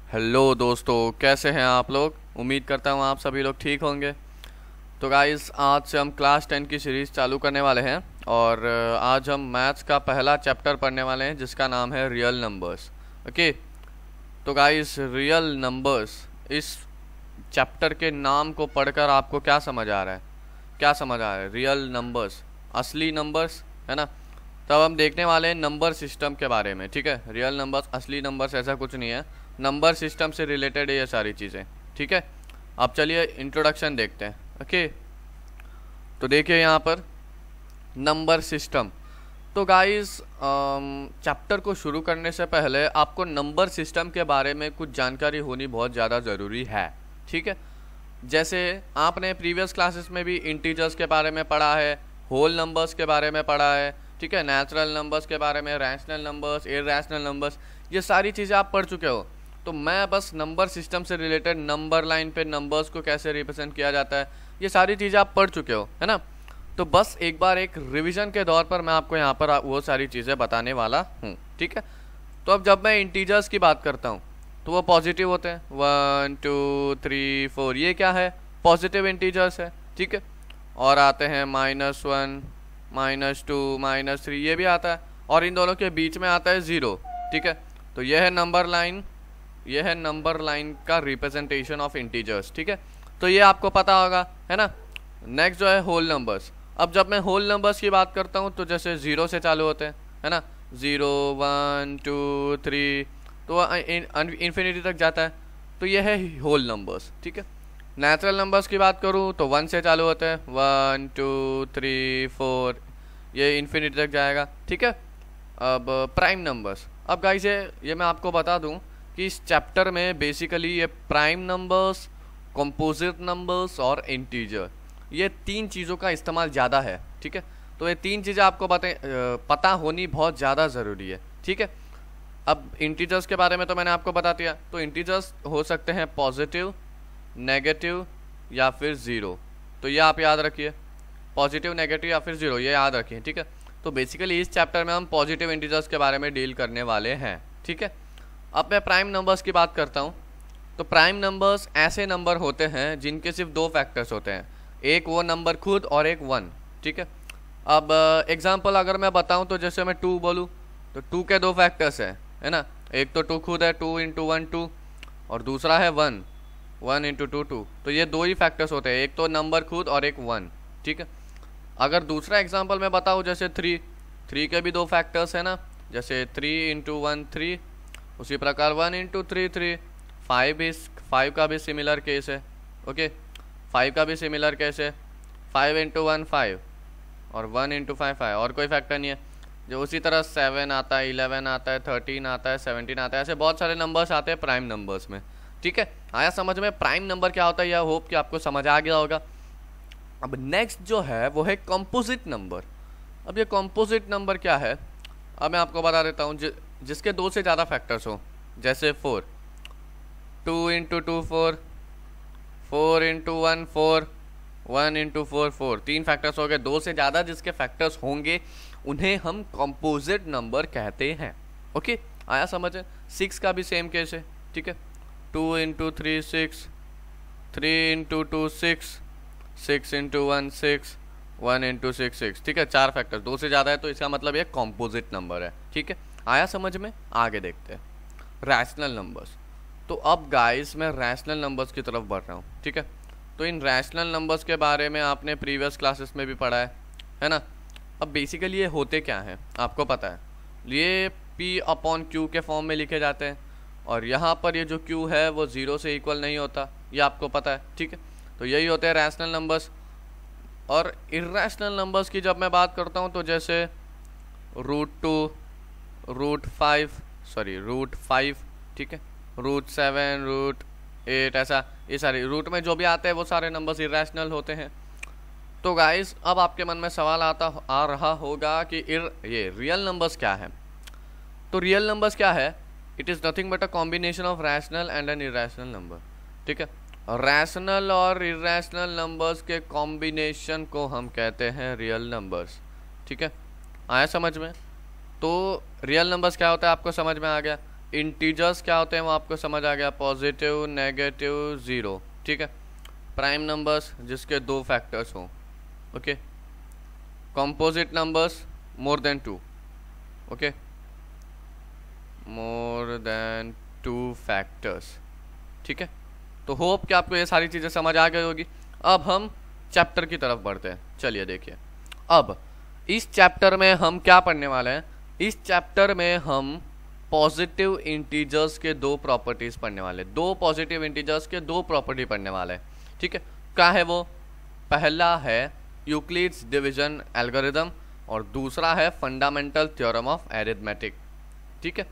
Hello दोस्तों, कैसे हैं आप लोग। उम्मीद करता हूँ आप सभी लोग ठीक होंगे। तो गाइस, आज से हम क्लास 10 की सीरीज़ चालू करने वाले हैं और आज हम मैथ्स का पहला चैप्टर पढ़ने वाले हैं जिसका नाम है रियल नंबर्स। ओके, तो गाइस रियल नंबर्स, इस चैप्टर के नाम को पढ़कर आपको क्या समझ आ रहा है? क्या समझ आ रहा है? रियल नंबर्स, असली नंबर्स, है ना। तब हम देखने वाले हैं नंबर सिस्टम के बारे में। ठीक है, रियल नंबर्स, असली नंबर्स ऐसा कुछ नहीं है, नंबर सिस्टम से रिलेटेड है ये सारी चीज़ें। ठीक है, अब चलिए इंट्रोडक्शन देखते हैं। ओके, तो देखिए यहाँ पर नंबर सिस्टम। तो गाइस, चैप्टर को शुरू करने से पहले आपको नंबर सिस्टम के बारे में कुछ जानकारी होनी बहुत ज़्यादा ज़रूरी है। ठीक है, जैसे आपने प्रीवियस क्लासेस में भी इंटीजर्स के बारे में पढ़ा है, होल नंबर्स के बारे में पढ़ा है, ठीक है, नेचुरल नंबर्स के बारे में, रैशनल नंबर्स, इरैशनल नंबर्स, ये सारी चीज़ें आप पढ़ चुके हो। तो मैं बस नंबर सिस्टम से रिलेटेड नंबर लाइन पे नंबर्स को कैसे रिप्रेजेंट किया जाता है, ये सारी चीज़ें आप पढ़ चुके हो, है ना। तो बस एक बार एक रिवीजन के दौर पर मैं आपको यहाँ पर वो सारी चीज़ें बताने वाला हूँ। ठीक है, तो अब जब मैं इंटीजर्स की बात करता हूँ तो वो पॉजिटिव होते हैं, 1 2 3 4, ये क्या है? पॉजिटिव इंटीजर्स है। ठीक है, और आते हैं -1, -2, -3, ये भी आता है, और इन दोनों के बीच में आता है 0। ठीक है, तो यह है नंबर लाइन, यह है नंबर लाइन का रिप्रेजेंटेशन ऑफ इंटीजर्स। ठीक है, तो ये आपको पता होगा, है ना। नेक्स्ट जो है होल नंबर्स। अब जब मैं होल नंबर्स की बात करता हूँ तो जैसे 0 से चालू होते हैं, है ना, 0 1 2 3, तो इन्फिनिटी तक जाता है, तो ये है होल नंबर्स। ठीक है, नेचुरल नंबर्स की बात करूँ तो 1 से चालू होते हैं, 1 2 3 4, ये इन्फिनिटी तक जाएगा। ठीक है, अब प्राइम नंबर्स। अब गाइस ये मैं आपको बता दूं कि इस चैप्टर में बेसिकली ये प्राइम नंबर्स, कंपोजिट नंबर्स और इंटीजर, ये तीन चीज़ों का इस्तेमाल ज़्यादा है। ठीक है, तो ये तीन चीज़ें आपको पता होनी बहुत ज़्यादा ज़रूरी है। ठीक है, अब इंटीजर्स के बारे में तो मैंने आपको बता दिया। तो इंटीजर्स हो सकते हैं पॉजिटिव, नेगेटिव या फिर ज़ीरो। तो ये आप याद रखिए, पॉजिटिव, नेगेटिव या फिर ज़ीरो, ये याद रखिए। ठीक है, तो बेसिकली इस चैप्टर में हम पॉजिटिव इंटीजर्स के बारे में डील करने वाले हैं। ठीक है, अब मैं प्राइम नंबर्स की बात करता हूँ। तो प्राइम नंबर्स ऐसे नंबर होते हैं जिनके सिर्फ दो फैक्टर्स होते हैं, एक वो नंबर खुद और एक 1। ठीक है, अब एग्जांपल अगर मैं बताऊँ तो जैसे मैं 2 बोलूँ तो 2 के दो फैक्टर्स है ना। एक तो 2 खुद है, 2 × 1 2, और दूसरा है 1 1 × 2 2। तो ये दो ही फैक्टर्स होते हैं, एक तो नंबर खुद और एक 1। ठीक है, अगर दूसरा एग्जांपल मैं बताऊँ जैसे 3 के भी दो फैक्टर्स है ना, जैसे 3 × 1 3, उसी प्रकार 1 × 3 3। 5 का भी सिमिलर केस है। ओके, 5 का भी सिमिलर केस है, 5 × 1 5 और 1 × 5 5, और कोई फैक्टर नहीं है। जो उसी तरह 7 आता है, 11 आता है, 13 आता है, 17 आता है, ऐसे बहुत सारे नंबर्स आते हैं प्राइम नंबर्स में। ठीक है, आया समझ में प्राइम नंबर क्या होता है? यह होप कि आपको समझ आ गया होगा। अब नेक्स्ट जो है वो है कंपोजिट नंबर। अब ये कंपोजिट नंबर क्या है, अब मैं आपको बता देता हूँ। जिसके दो से ज़्यादा फैक्टर्स हो, जैसे 4, 2 × 2 4, 4 × 1 4, 1 × 4 4, तीन फैक्टर्स हो गए। दो से ज़्यादा जिसके फैक्टर्स होंगे उन्हें हम कंपोजिट नंबर कहते हैं। ओके, आया समझ? 6 का भी सेम केस है। ठीक है, 2 × 3 6, 3 × 2 6, 6 × 1 6, 1 × 6 6। ठीक है, चार फैक्टर, दो से ज़्यादा है तो इसका मतलब ये कॉम्पोजिट नंबर है। ठीक है, आया समझ में? आगे देखते हैं रैशनल नंबर्स। तो अब गाइस मैं रैशनल नंबर्स की तरफ बढ़ रहा हूँ। ठीक है, तो इन रैशनल नंबर्स के बारे में आपने प्रीवियस क्लासेस में भी पढ़ा है ना। अब बेसिकली ये होते क्या हैं आपको पता है? ये P/Q के फॉर्म में लिखे जाते हैं, और यहाँ पर ये जो Q है वो 0 से इक्वल नहीं होता, ये आपको पता है। ठीक है, तो यही होते हैं रैशनल नंबर्स। और इर्रेशनल नंबर्स की जब मैं बात करता हूँ तो जैसे √2, √5, ठीक है, √7, √8, ऐसा ये सारे रूट में जो भी आते हैं वो सारे नंबर्स इर्रेशनल होते हैं। तो गाइस, अब आपके मन में सवाल आ रहा होगा कि ये रियल नंबर्स क्या है? तो रियल नंबर्स क्या है? It is nothing but a combination of rational and N irrational number. ठीक है, रैशनल और इर्रेशनल नंबर्स के कॉम्बिनेशन को हम कहते हैं रियल नंबर्स। ठीक है, आया समझ में? तो रियल नंबर्स क्या होता है आपको समझ में आ गया। इंटीजर्स क्या होते हैं वो आपको समझ आ गया, पॉजिटिव, नेगेटिव, ज़ीरो, ठीक है। प्राइम नंबर्स जिसके दो फैक्टर्स हों, okay. Composite numbers more than two, okay, more than two factors, ठीक है। तो होप कि आपको ये सारी चीज़ें समझ आ गई होगी। अब हम चैप्टर की तरफ बढ़ते हैं। चलिए देखिए, अब इस चैप्टर में हम क्या पढ़ने वाले हैं। इस चैप्टर में हम पॉजिटिव इंटीजर्स के दो प्रॉपर्टीज पढ़ने वाले, दो पॉजिटिव इंटीजर्स के दो प्रॉपर्टी पढ़ने वाले हैं, ठीक है। क्या है वो? पहला है यूक्लिड्स डिवीजन एल्गोरिदम और दूसरा है फंडामेंटल थ्योरम ऑफ अरिथमेटिक, ठीक है।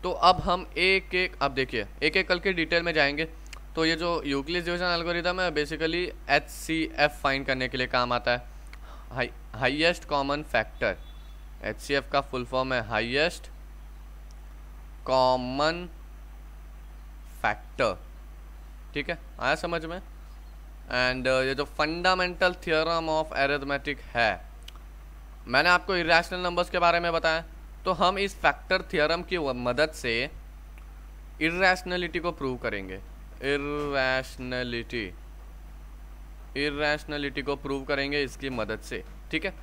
तो अब हम एक एक, अब देखिए एक एक करके डिटेल में जाएंगे। तो ये जो यूक्लिड्स डिवीजन एल्गोरिदम है बेसिकली HCF फाइंड करने के लिए काम आता है, हाईएस्ट कॉमन फैक्टर। HCF का फुल फॉर्म है हाईएस्ट कॉमन फैक्टर, ठीक है, आया समझ में। एंड ये जो फंडामेंटल थ्योरम ऑफ अरिथमेटिक है, मैंने आपको इरेशनल नंबर्स के बारे में बताया, तो हम इस फैक्टर थ्योरम की मदद से इरेशनलिटी को प्रूव करेंगे। इरेशनलिटी को प्रूव करेंगे इसकी मदद से, ठीक है।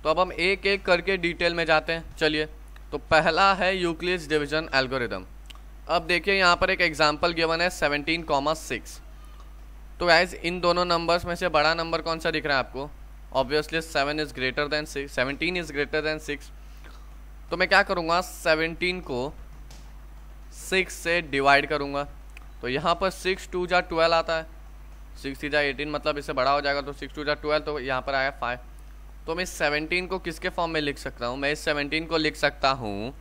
तो अब हम एक एक करके डिटेल में जाते हैं। चलिए, तो पहला है यूक्लिड्स डिवीजन एल्गोरिदम। अब देखिए यहाँ पर एक एग्जांपल गिवन है 17,6। तो गाइस इन दोनों नंबर्स में से बड़ा नंबर कौन सा दिख रहा है आपको? Obviously 7 is greater then 6, 17 is greater then 6। तो मैं क्या करूँगा, 17 को 6 से डिवाइड करूँगा। तो यहाँ पर 6 2 जा 12 आता है, 6 3 जा 18, मतलब इससे बड़ा हो जाएगा। तो 6 2 जा 12, तो यहाँ पर आया 5। तो मैं 17 को किसके फॉर्म में लिख सकता हूँ? मैं इस 17 को लिख सकता हूँ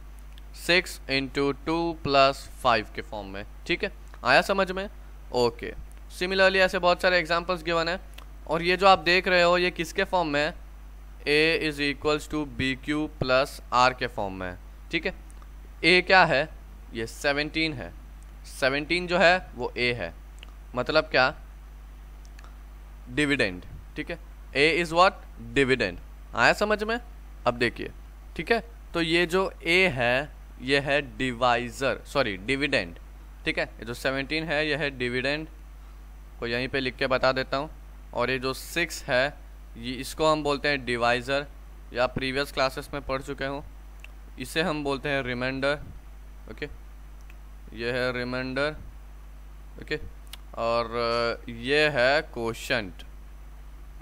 6 × 2 + 5 के फॉर्म में, ठीक है, आया समझ में? ओके। सिमिलरली ऐसे बहुत सारे एग्जांपल्स गिवन है। और ये जो आप देख रहे हो ये किसके फॉर्म में है? A = BQ + R के फॉर्म में है, ठीक है। A क्या है? ये 17 है। 17 जो है वो A है, मतलब क्या? डिविडेंड, ठीक है। A is what? डिविडेंड, आया समझ में? अब देखिए, ठीक है, तो ये जो A है ये है डिवाइजर, सॉरी डिविडेंड, ठीक है। ये जो 17 है ये है डिविडेंड, को यहीं पे लिख के बता देता हूँ। और ये जो 6 है ये इसको हम बोलते हैं डिवाइज़र, या प्रीवियस क्लासेस में पढ़ चुके हूँ, इसे हम बोलते हैं रिमाइंडर, ओके, ये है रिमाइंडर, ओके। और ये है कोशेंट।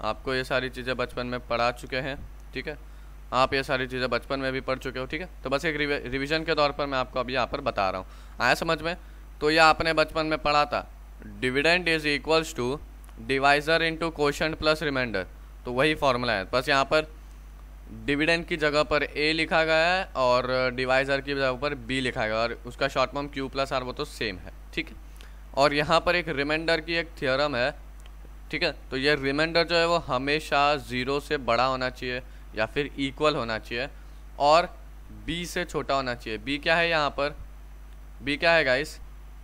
आपको ये सारी चीज़ें बचपन में पढ़ा चुके हैं, ठीक है, आप ये सारी चीज़ें बचपन में भी पढ़ चुके हो, ठीक है। तो बस एक रिवीजन के तौर पर मैं आपको अभी यहाँ पर बता रहा हूँ, आया समझ में? तो ये आपने बचपन में पढ़ा था, dividend is equals to divisor into quotient plus remainder. तो वही फॉर्मूला है, बस यहाँ पर डिविडेंड की जगह पर A लिखा गया है और डिवाइजर की जगह पर B लिखा गया, और उसका शॉर्ट फॉर्म Q + R, वो तो सेम है, ठीक है। और यहाँ पर एक रिमाइंडर की एक थ्योरम है, ठीक है। तो ये रिमाइंडर जो है वो हमेशा 0 से बड़ा होना चाहिए या फिर इक्वल होना चाहिए और B से छोटा होना चाहिए। B क्या है यहाँ पर? B क्या है guys?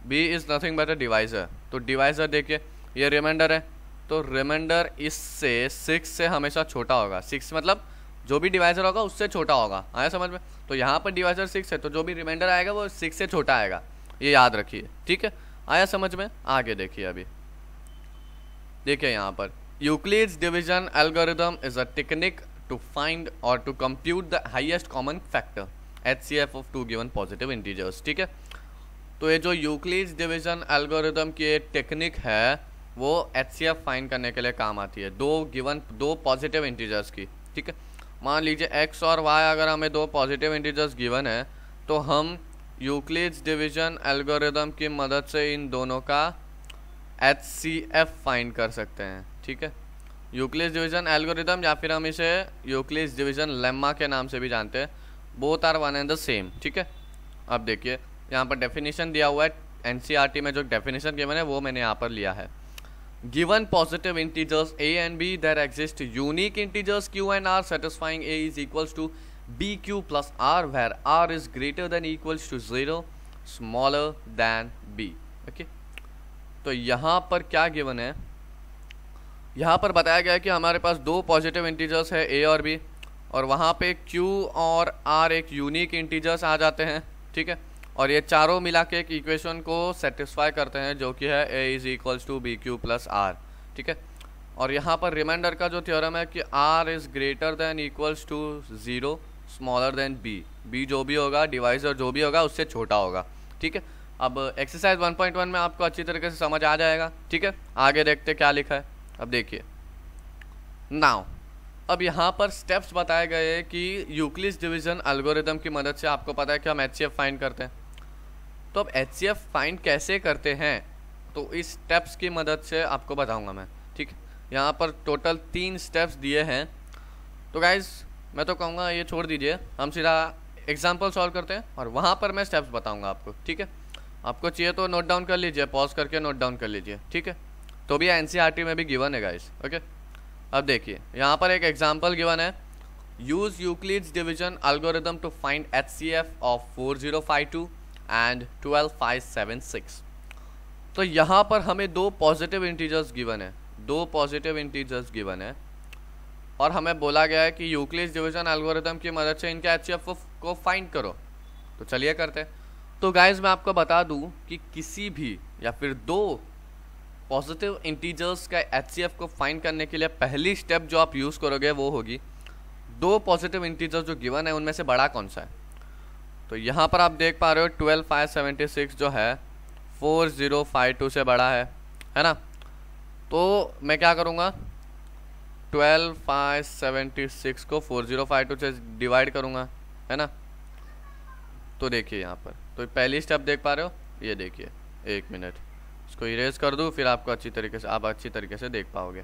B is nothing but a divisor. तो डिवाइजर देखिए, ये रिमाइंडर है, तो रिमाइंडर इससे 6 से हमेशा छोटा होगा। 6 मतलब जो भी डिवाइजर होगा उससे छोटा होगा, आया समझ में? तो यहाँ पर डिवाइजर 6 है, तो जो भी रिमाइंडर आएगा वो 6 से छोटा आएगा, ये याद रखिए, ठीक है, आया समझ में? आगे देखिए, अभी देखिए यहाँ पर Euclid's division algorithm is a technique to find और to compute the highest common factor HCF of 2 given positive integers, ठीक है। तो ये जो यूक्लिड्स डिवीजन एल्गोरिदम की टेक्निक है वो HCF फाइंड करने के लिए काम आती है, दो पॉजिटिव इंटीजर्स की, ठीक है। मान लीजिए x और y अगर हमें दो पॉजिटिव इंटीजर्स गिवन है, तो हम यूक्लिड्स डिवीजन एल्गोरिदम की मदद से इन दोनों का HCF फाइंड कर सकते हैं, ठीक है। यूक्लिड्स डिवीजन एल्गोरिदम, या फिर हम इसे यूक्लिड्स डिवीजन लेम्मा के नाम से भी जानते हैं, both are one and the same, ठीक है। अब देखिए यहाँ पर डेफिनेशन दिया हुआ है, NCERT में जो डेफिनेशन गिवन है वो मैंने यहाँ पर लिया है। Given positive integers a and b, there exist unique integers q and r satisfying a is equals to bq plus r, where r is greater than equals to 0, smaller than b, okay? तो यहाँ पर क्या given है? यहाँ पर बताया गया है कि हमारे पास दो पॉजिटिव इंटीजर्स है a और b, और वहाँ पे q और r एक यूनिक इंटीजर्स आ जाते हैं, ठीक है। और ये चारों मिला के एक इक्वेशन को सेटिस्फाई करते हैं जो कि है a is equals to b q plus r, ठीक है। और यहाँ पर रिमाइंडर का जो थ्योरम है कि r is greater than equals to 0 smaller than b जो भी होगा डिवाइजर जो भी होगा उससे छोटा होगा, ठीक है। अब एक्सरसाइज 1.1 में आपको अच्छी तरीके से समझ आ जाएगा, ठीक है। आगे देखते क्या लिखा है। अब देखिए नाउ, अब यहाँ पर स्टेप्स बताए गए हैं कि यूक्लिड्स डिवीजन एल्गोरिथम की मदद से आपको पता है कि हम HCF फाइंड करते हैं। तो अब HCF फाइंड कैसे करते हैं तो इस स्टेप्स की मदद से आपको बताऊंगा मैं, ठीक है। यहाँ पर टोटल 3 स्टेप्स दिए हैं। तो गाइज मैं तो कहूँगा ये छोड़ दीजिए, हम सीधा एग्जाम्पल सॉल्व करते हैं और वहाँ पर मैं स्टेप्स बताऊँगा आपको, ठीक है। आपको चाहिए तो नोट डाउन कर लीजिए, पॉज करके नोट डाउन कर लीजिए, ठीक है। तो भी NCERT में भी गिवन है गाइज, ओके। अब देखिए यहाँ पर एक एग्जाम्पल गिवन है, use Euclid's division algorithm to find HCF of 4052 and 12576। तो यहाँ पर हमें 2 पॉजिटिव इंटीजर्स गिवन है, 2 पॉजिटिव इंटीजर्स गिवन है और हमें बोला गया है कि यूक्लिड्स डिवीजन एल्गोरिथम की मदद से इनके HCF को फाइंड करो। तो चलिए करते हैं। तो गाइज मैं आपको बता दूं कि किसी भी या फिर 2 पॉजिटिव इंटीजर्स का HCF को फाइंड करने के लिए पहली स्टेप जो आप यूज़ करोगे वो होगी 2 पॉजिटिव इंटीजर्स जो गिवन है उनमें से बड़ा कौन सा है। तो यहाँ पर आप देख पा रहे हो 12576 जो है 4052 से बड़ा है ना। तो मैं क्या करूँगा, 12576 को 4052 से डिवाइड करूँगा, है ना। तो देखिए यहाँ पर तो पहली स्टेप देख पा रहे हो, ये देखिए, 1 मिनट इसको इरेज कर दूँ फिर आपको अच्छी तरीके से देख पाओगे,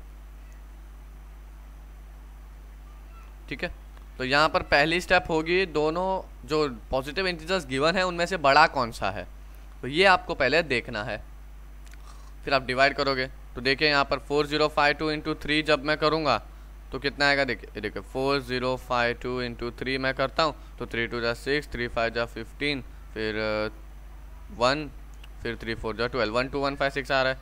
ठीक है। तो यहाँ पर पहली स्टेप होगी दोनों जो पॉजिटिव इंटीजर्स गिवन है उनमें से बड़ा कौन सा है, तो ये आपको पहले देखना है, फिर आप डिवाइड करोगे। तो देखिए यहाँ पर 4052 इंटू 3 जब मैं करूँगा तो कितना आएगा, देखिए 4052 इंटू 3 मैं करता हूँ तो 3 2 जा 6, 3 5 जा 15, फिर 1, फिर 3 4 जा 12, 12156 आ रहा है,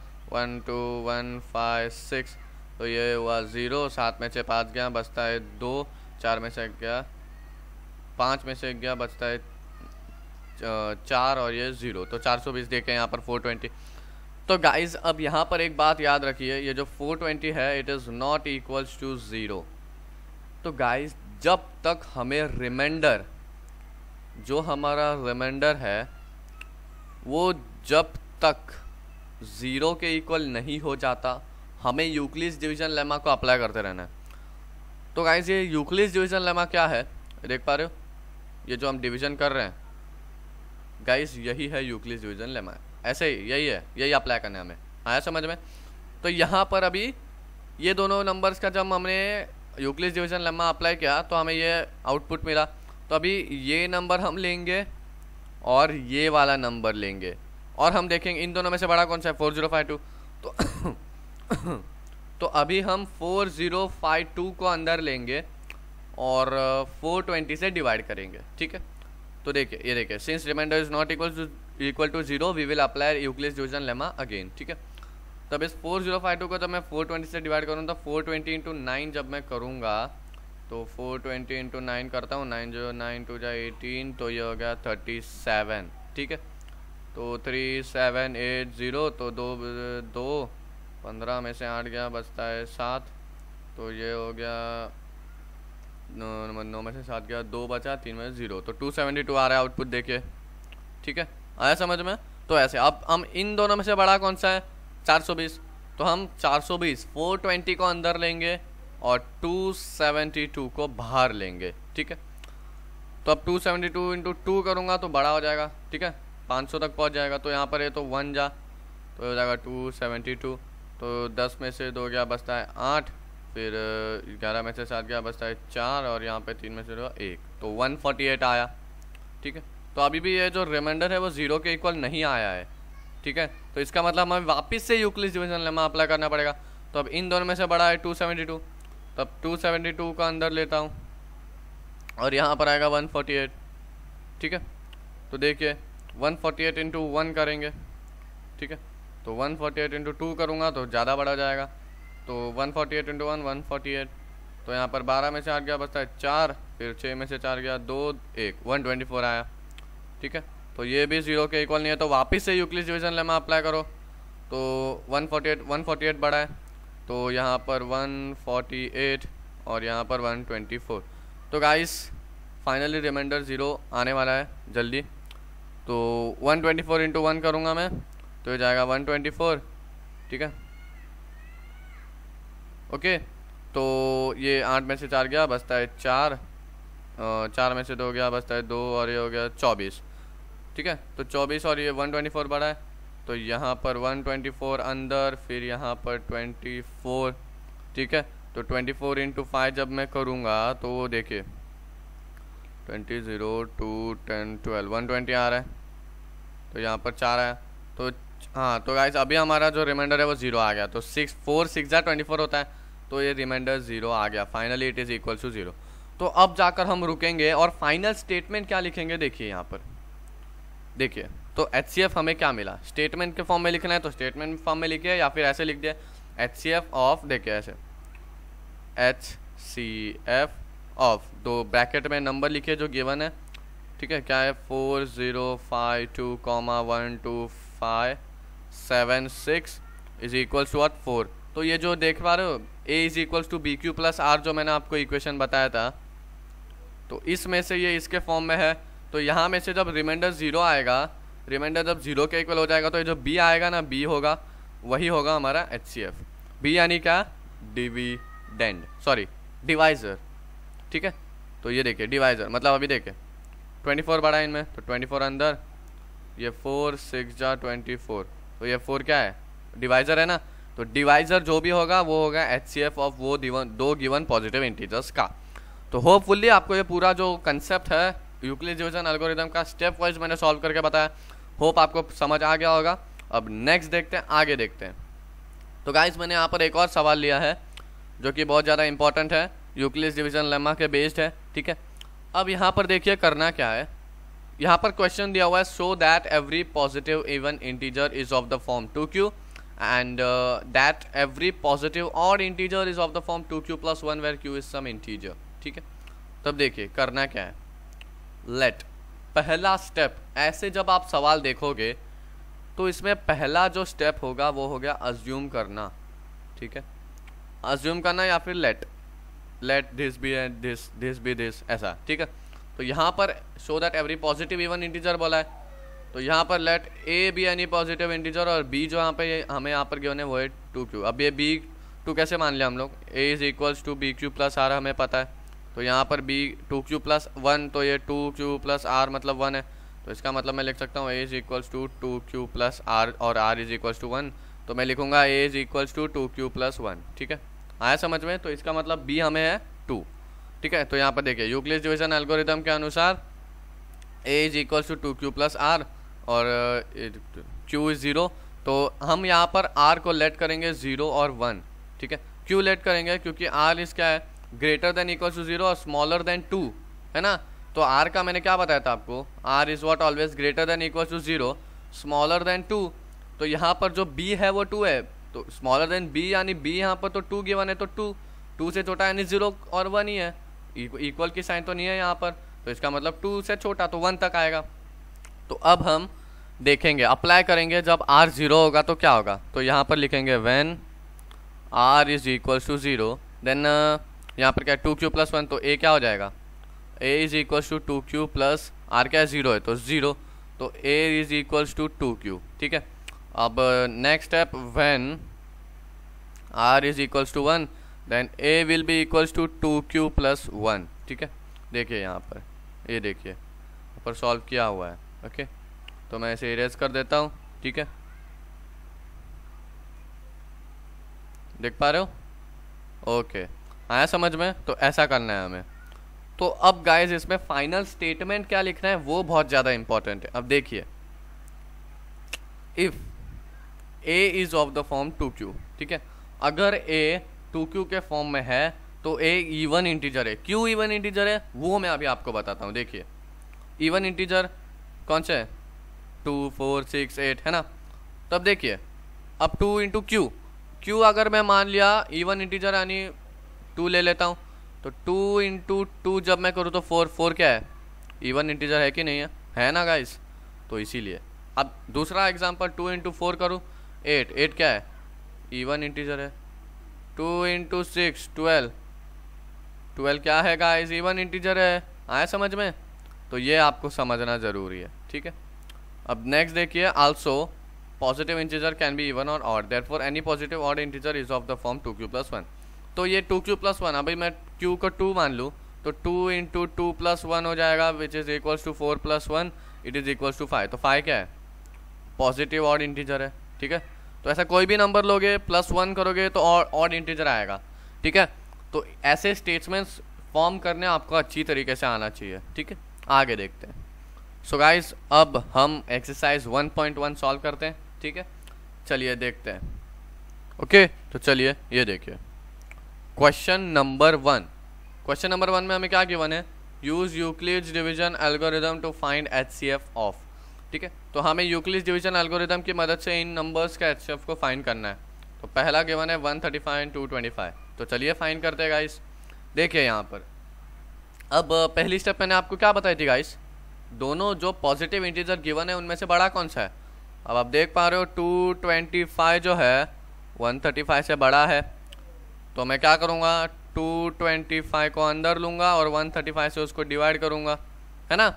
12156। तो ये हुआ 0, 7 में से 5 गया बचता है 2, 4 में से गया 5 में से गया बचता है 4 और ये 0, तो 420 देखें यहाँ पर 420। तो गाइज अब यहाँ पर एक बात याद रखिए, ये जो 420 है it is not equals to 0। तो गाइज जब तक हमें रिमाइंडर, जो हमारा रिमाइंडर है वो जब तक 0 के इक्वल नहीं हो जाता हमें यूक्लिड्स डिवीजन लेमा को अप्लाई करते रहना है। तो गाइज ये यूक्लिड्स डिवीजन लेमा क्या है देख पा रहे हो, ये जो हम डिवीजन कर रहे हैं गाइज यही है यूक्लिड्स डिवीजन लेमा, ऐसे ही यही है, यही अप्लाई करना है हमें, आया समझ में। तो यहाँ पर अभी ये दोनों नंबर्स का जब हमने यूक्लिड्स डिवीजन लेमा अप्लाई किया तो हमें ये आउटपुट मिला। तो अभी ये नंबर हम लेंगे और ये वाला नंबर लेंगे और हम देखेंगे इन दोनों में से बड़ा कौन सा है, 4052। तो तो अभी हम 4052 को अंदर लेंगे और 420 से डिवाइड करेंगे, ठीक है। तो देखिए ये देखिए, since remainder is not equal to 0 we will apply Euclid's division lemma again, ठीक है। तब इस 4052 को जब मैं 420 से डिवाइड करूँ तो 420 इंटू 9 जब मैं करूँगा तो 420 इंटू 9 करता हूँ, 9 जो 9 2 जा 18, तो ये हो गया 37, ठीक है। तो 3780, तो 2 15 में से 8 गया बचता है 7, तो ये हो गया 9 में से 7 गया 2 बचा, 3 में 0, तो 272 आ रहा है आउटपुट देखिए, ठीक है। आया समझ में। तो ऐसे अब हम इन दोनों में से बड़ा कौन सा है, 420, तो हम 420 420 को अंदर लेंगे और 272 को बाहर लेंगे, ठीक है। तो अब 272 इंटू 2 करूँगा तो बड़ा हो जाएगा, ठीक है, 500 तक पहुँच जाएगा। तो यहाँ पर ये तो 1 जा, तो हो जाएगा 272, तो 10 में से 2 गया बचता है 8, फिर 11 में से 7 गया बचता है 4 और यहाँ पे 3 में से 1, तो 148 आया, ठीक है। तो अभी भी ये जो रिमाइंडर है वो 0 के इक्वल नहीं आया है, ठीक है। तो इसका मतलब हमें वापस से यूक्लिड्स डिवीजन लेमा अप्लाई करना पड़ेगा। तो अब इन दोनों में से बड़ा है 272, तब 272 का अंदर लेता हूँ और यहाँ पर आएगा 148, ठीक है। तो देखिए 148 इंटू 1 करेंगे, ठीक है। तो 148 इंटू 2 करूँगा तो ज़्यादा बड़ा जाएगा, तो 148 इंटू 1 148, तो यहाँ पर 12 में से 8 गया बचता है 4, फिर 6 में से 4 गया 2 1 124 आया, ठीक है। तो ये भी 0 के इक्वल नहीं है, तो वापस से यूक्लिड डिवीजन लेमा अप्लाई करो। तो 148 बड़ा है, तो यहाँ पर 148 और यहाँ पर 124। तो गाइस फाइनली रिमाइंडर 0 आने वाला है जल्दी। तो 124 इंटू 1 करूँगा मैं, तो ये जाएगा 124, ठीक है। ओके, तो ये 8 में से 4 गया, बचता है 4, 4 में से 2 गया, बचता है 2, और ये हो गया 24, ठीक है। तो 24 और ये 124 बड़ा है, तो यहाँ पर 124 अंदर, फिर यहाँ पर 24, ठीक है। तो 24 इंटू 5 जब मैं करूँगा तो वो देखिए 20 0 2 10 12 120 आ रहा है, तो यहाँ पर 4 आया। तो हाँ, तो गाइस अभी हमारा जो रिमाइंडर है वो 0 आ गया। तो 4 6 24 होता है, तो ये रिमाइंडर 0 आ गया। Finally it is equal to 0। तो अब जाकर हम रुकेंगे और फाइनल स्टेटमेंट क्या लिखेंगे, देखिए यहाँ पर देखिए। तो HCF हमें क्या मिला, स्टेटमेंट के फॉर्म में लिखना है तो स्टेटमेंट फॉर्म में लिखिए, या फिर ऐसे लिख दिया HCF ऑफ, देखिए ऐसे HCF ऑफ, 2 ब्रैकेट में नंबर लिखिए जो गिवन है, ठीक है। क्या है 4052,125,7 इज इक्वल्स टू 4। तो ये जो देख पा रहे हो A is equals to BQ plus R, जो मैंने आपको इक्वेशन बताया था, तो इसमें से ये इसके फॉर्म में है। तो यहाँ में से जब रिमाइंडर 0 आएगा, रिमाइंडर जब 0 के इक्वल हो जाएगा, तो ये जो B आएगा ना, B होगा, वही होगा हमारा HCF। B यानी क्या, डिविडेंड, सॉरी डिवाइज़र, ठीक है। तो ये देखिए डिवाइज़र मतलब अभी देखिए 24 बड़ा है इनमें, तो 24 अंदर, ये 4 6 जा 24, तो ये 4 क्या है, डिवाइज़र है ना। तो डिवाइज़र जो भी होगा वो होगा HCF ऑफ वो दो गिवन पॉजिटिव इंटीजर्स का। तो होपफुली आपको ये पूरा जो कंसेप्ट है यूक्लिड डिवीजन एल्गोरिथम का स्टेप वाइज मैंने सॉल्व करके बताया, होप आपको समझ आ गया होगा। अब नेक्स्ट देखते हैं, आगे देखते हैं। तो गाइस मैंने यहाँ पर एक और सवाल लिया है जो कि बहुत ज़्यादा इंपॉर्टेंट है, यूक्लिड डिवीजन लेमा के बेस्ड है, ठीक है। अब यहाँ पर देखिए करना क्या है, यहाँ पर क्वेश्चन दिया हुआ है show that every positive even integer is of the form 2q and that every positive odd integer is of the form 2q plus 1 where q is some integer, ठीक है। तब देखिए करना क्या है, लेट पहला स्टेप, ऐसे जब आप सवाल देखोगे तो इसमें पहला जो स्टेप होगा वो हो गया अज्यूम करना, ठीक है। अज्यूम करना या फिर let this be and this be this, ऐसा, ठीक है। तो यहाँ पर show that every positive even integer बोला है, तो यहाँ पर let a be any positive integer, और बी जो यहाँ पे हमें यहाँ पर गिवन है वो है 2q। अब ये b2 कैसे मान लिया हम लोग, a is equals to BQ plus R हमें पता है, तो यहाँ पर b 2q प्लस 1, तो ये 2q प्लस R मतलब 1 है, तो इसका मतलब मैं लिख सकता हूँ a is equals to 2q plus R और R इज इक्वल्स टू 1, तो मैं लिखूँगा a is equals to 2q plus 1, ठीक है। आया समझ में, तो इसका मतलब b हमें है 2, ठीक है। तो यहाँ पर देखिए यूक्लिड डिवीजन एल्गोरिथम के अनुसार a is equals to 2q plus R और q इज 0, तो हम यहाँ पर r को लेट करेंगे 0 और 1, ठीक है। क्यों लेट करेंगे, क्योंकि r इस क्या है ग्रेटर देन इक्वल्स टू 0 और स्मॉलर देन 2 है ना। तो r का मैंने क्या बताया था आपको, r is what always greater than equals to 0 smaller than 2। तो यहाँ पर जो b है वो 2 है, तो स्मॉलर देन b यानी b यहाँ पर तो 2 गिवन है, तो 2 से छोटा यानी 0 और 1 ही है, इक्वल की साइन तो नहीं है यहाँ पर, तो इसका मतलब 2 से छोटा तो 1 तक आएगा। तो अब हम देखेंगे अप्लाई करेंगे जब r 0 होगा तो क्या होगा, तो यहाँ पर लिखेंगे when r is equals to 0 then यहाँ पर क्या है 2q प्लस 1, तो a क्या हो जाएगा, a is equals to 2q plus r क्या है 0 है तो 0, तो a is equals to 2q, ठीक है। अब next step when r is equals to 1 then a will be equals to 2q plus 1, ठीक है। देखिए यहाँ पर ये देखिए यहाँ पर सॉल्व किया हुआ है, ओके। तो मैं इसे इरेज कर देता हूँ, ठीक है, देख पा रहे हो, ओके आया समझ में। तो ऐसा करना है हमें। तो अब गाइस इसमें फाइनल स्टेटमेंट क्या लिखना है वो बहुत ज़्यादा इंपॉर्टेंट है। अब देखिए if a is of the form 2q, ठीक है, अगर a 2q के फॉर्म में है तो a इवन इंटीजर है। क्यों इवन इंटीजर है वो मैं अभी आपको बताता हूँ। देखिए इवन इंटीजर कौन से है, 2 4 6 8 है ना। तब देखिए अब 2 इंटू क्यू अगर मैं मान लिया इवन इंटीजर यानी 2 ले लेता हूँ, तो 2 इंटू 2 जब मैं करूँ तो 4 क्या है, इवन इंटीजर है कि नहीं है ना गाइस। तो इसीलिए। अब दूसरा एग्जांपल 2 इंटू 4 करूँ, 8, 8 क्या है, इवन इंटीजर है। 2 इंटू 6 12, 12 क्या है गाइस, इवन इंटीजर है। आया समझ में? तो ये आपको समझना ज़रूरी है, ठीक है। अब नेक्स्ट देखिए, also positive integer can be even और odd, therefore any positive odd integer is of the form 2q + 1। तो ये 2q + 1, अभी मैं q को 2 मान लूँ तो 2 इंटू 2 + 1 हो जाएगा, which is equals to 4 + 1, it is equals to 5। तो 5 क्या है, पॉजिटिव ऑड इंटीजर है, ठीक है। तो ऐसा कोई भी नंबर लोगे +1 करोगे तो ऑड इंटीजर आएगा, ठीक है। तो ऐसे स्टेटमेंट्स फॉर्म करने आपको अच्छी तरीके से आना चाहिए, ठीक है। आगे देखते हैं। सो गाइस अब हम एक्सरसाइज 1.1 सॉल्व करते हैं, ठीक है। चलिए देखते हैं। ओके तो चलिए ये देखिए क्वेश्चन नंबर 1। क्वेश्चन नंबर 1 में हमें क्या गिवन है, use Euclid's division algorithm to find HCF of, ठीक है। तो हमें यूक्लिड्स डिवीजन एल्गोरिदम की मदद से इन नंबर्स का HCF को फाइंड करना है। तो पहला गिवन है 135 and 225। तो चलिए फाइंड करते हैं गाइस। देखिए यहाँ पर अब पहली स्टेप मैंने आपको क्या बताई थी गाइस, दोनों जो पॉजिटिव इंटीजर गिवन है उनमें से बड़ा कौन सा है। अब आप देख पा रहे हो 225 जो है 135 से बड़ा है, तो मैं क्या करूँगा 225 को अंदर लूँगा और 135 से उसको डिवाइड करूँगा, है ना।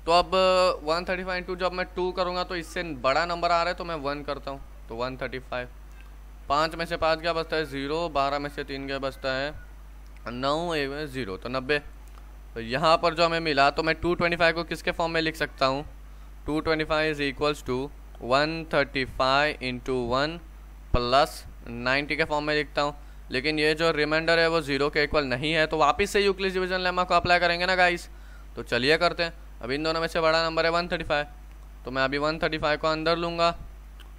तो अब 135 इंटू जब मैं 2 करूँगा तो इससे बड़ा नंबर आ रहा है तो मैं 1 करता हूँ, तो 135। 5 में से 5 क्या बचता है 0, 12 में से 3 क्या बचता है 9, 1 में 0, तो 90। तो यहाँ पर जो हमें मिला तो मैं 225 को किसके फॉर्म में लिख सकता हूँ, 225 is equals to 135 into 1 plus 90 के फॉर्म में लिखता हूँ। लेकिन ये जो रिमाइंडर है वो 0 के इक्वल नहीं है, तो वापस से यूक्लिड्स डिवीजन लेमा को अप्लाई करेंगे ना गाइस। तो चलिए करते हैं। अब इन दोनों में से बड़ा नंबर है 135, तो मैं अभी 135 को अंदर लूँगा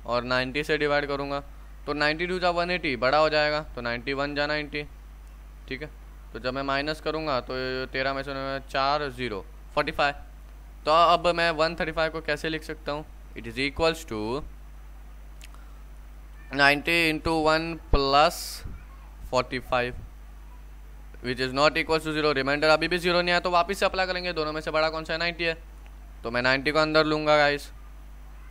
और 90 से डिवाइड करूँगा, तो 92 जा 180 बड़ा हो जाएगा, तो 91 जा 90, ठीक है। तो जब मैं माइनस करूँगा तो 13 में से 4 0 45। तो अब मैं 135 को कैसे लिख सकता हूँ, it is equals to 90 into 1 plus 45 which is not equals to 0। Remainder अभी भी 0 नहीं आया तो वापस से अप्लाई करेंगे, दोनों में से बड़ा कौन सा है 90 है, तो मैं 90 को अंदर लूँगा गाइस,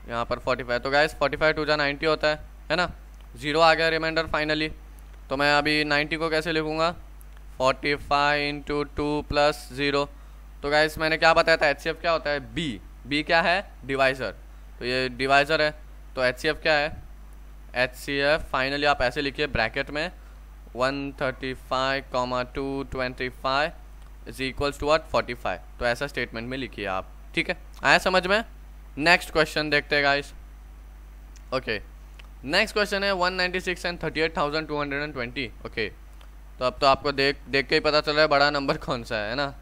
यहाँ पर 45। तो गाइस 45 2 जा 90 होता है ना, 0 आ गया रिमाइंडर फाइनली। तो मैं अभी 90 को कैसे लिखूँगा 45 इंटू 2 प्लस 0। तो गाइस मैंने क्या बताया था HCF क्या होता है, बी क्या है डिवाइज़र, तो ये डिवाइज़र है। तो HCF क्या है, HCF फाइनली आप ऐसे लिखिए ब्रैकेट में 135, 225 इज इक्वल्स टू 45। तो ऐसा स्टेटमेंट में लिखिए आप, ठीक है। आया समझ में? नेक्स्ट क्वेश्चन देखते हैं गाइस। ओके नेक्स्ट क्वेश्चन है 196 एंड 38,220। ओके तो अब तो आपको देख के ही पता चल रहा है बड़ा नंबर कौन सा है ना,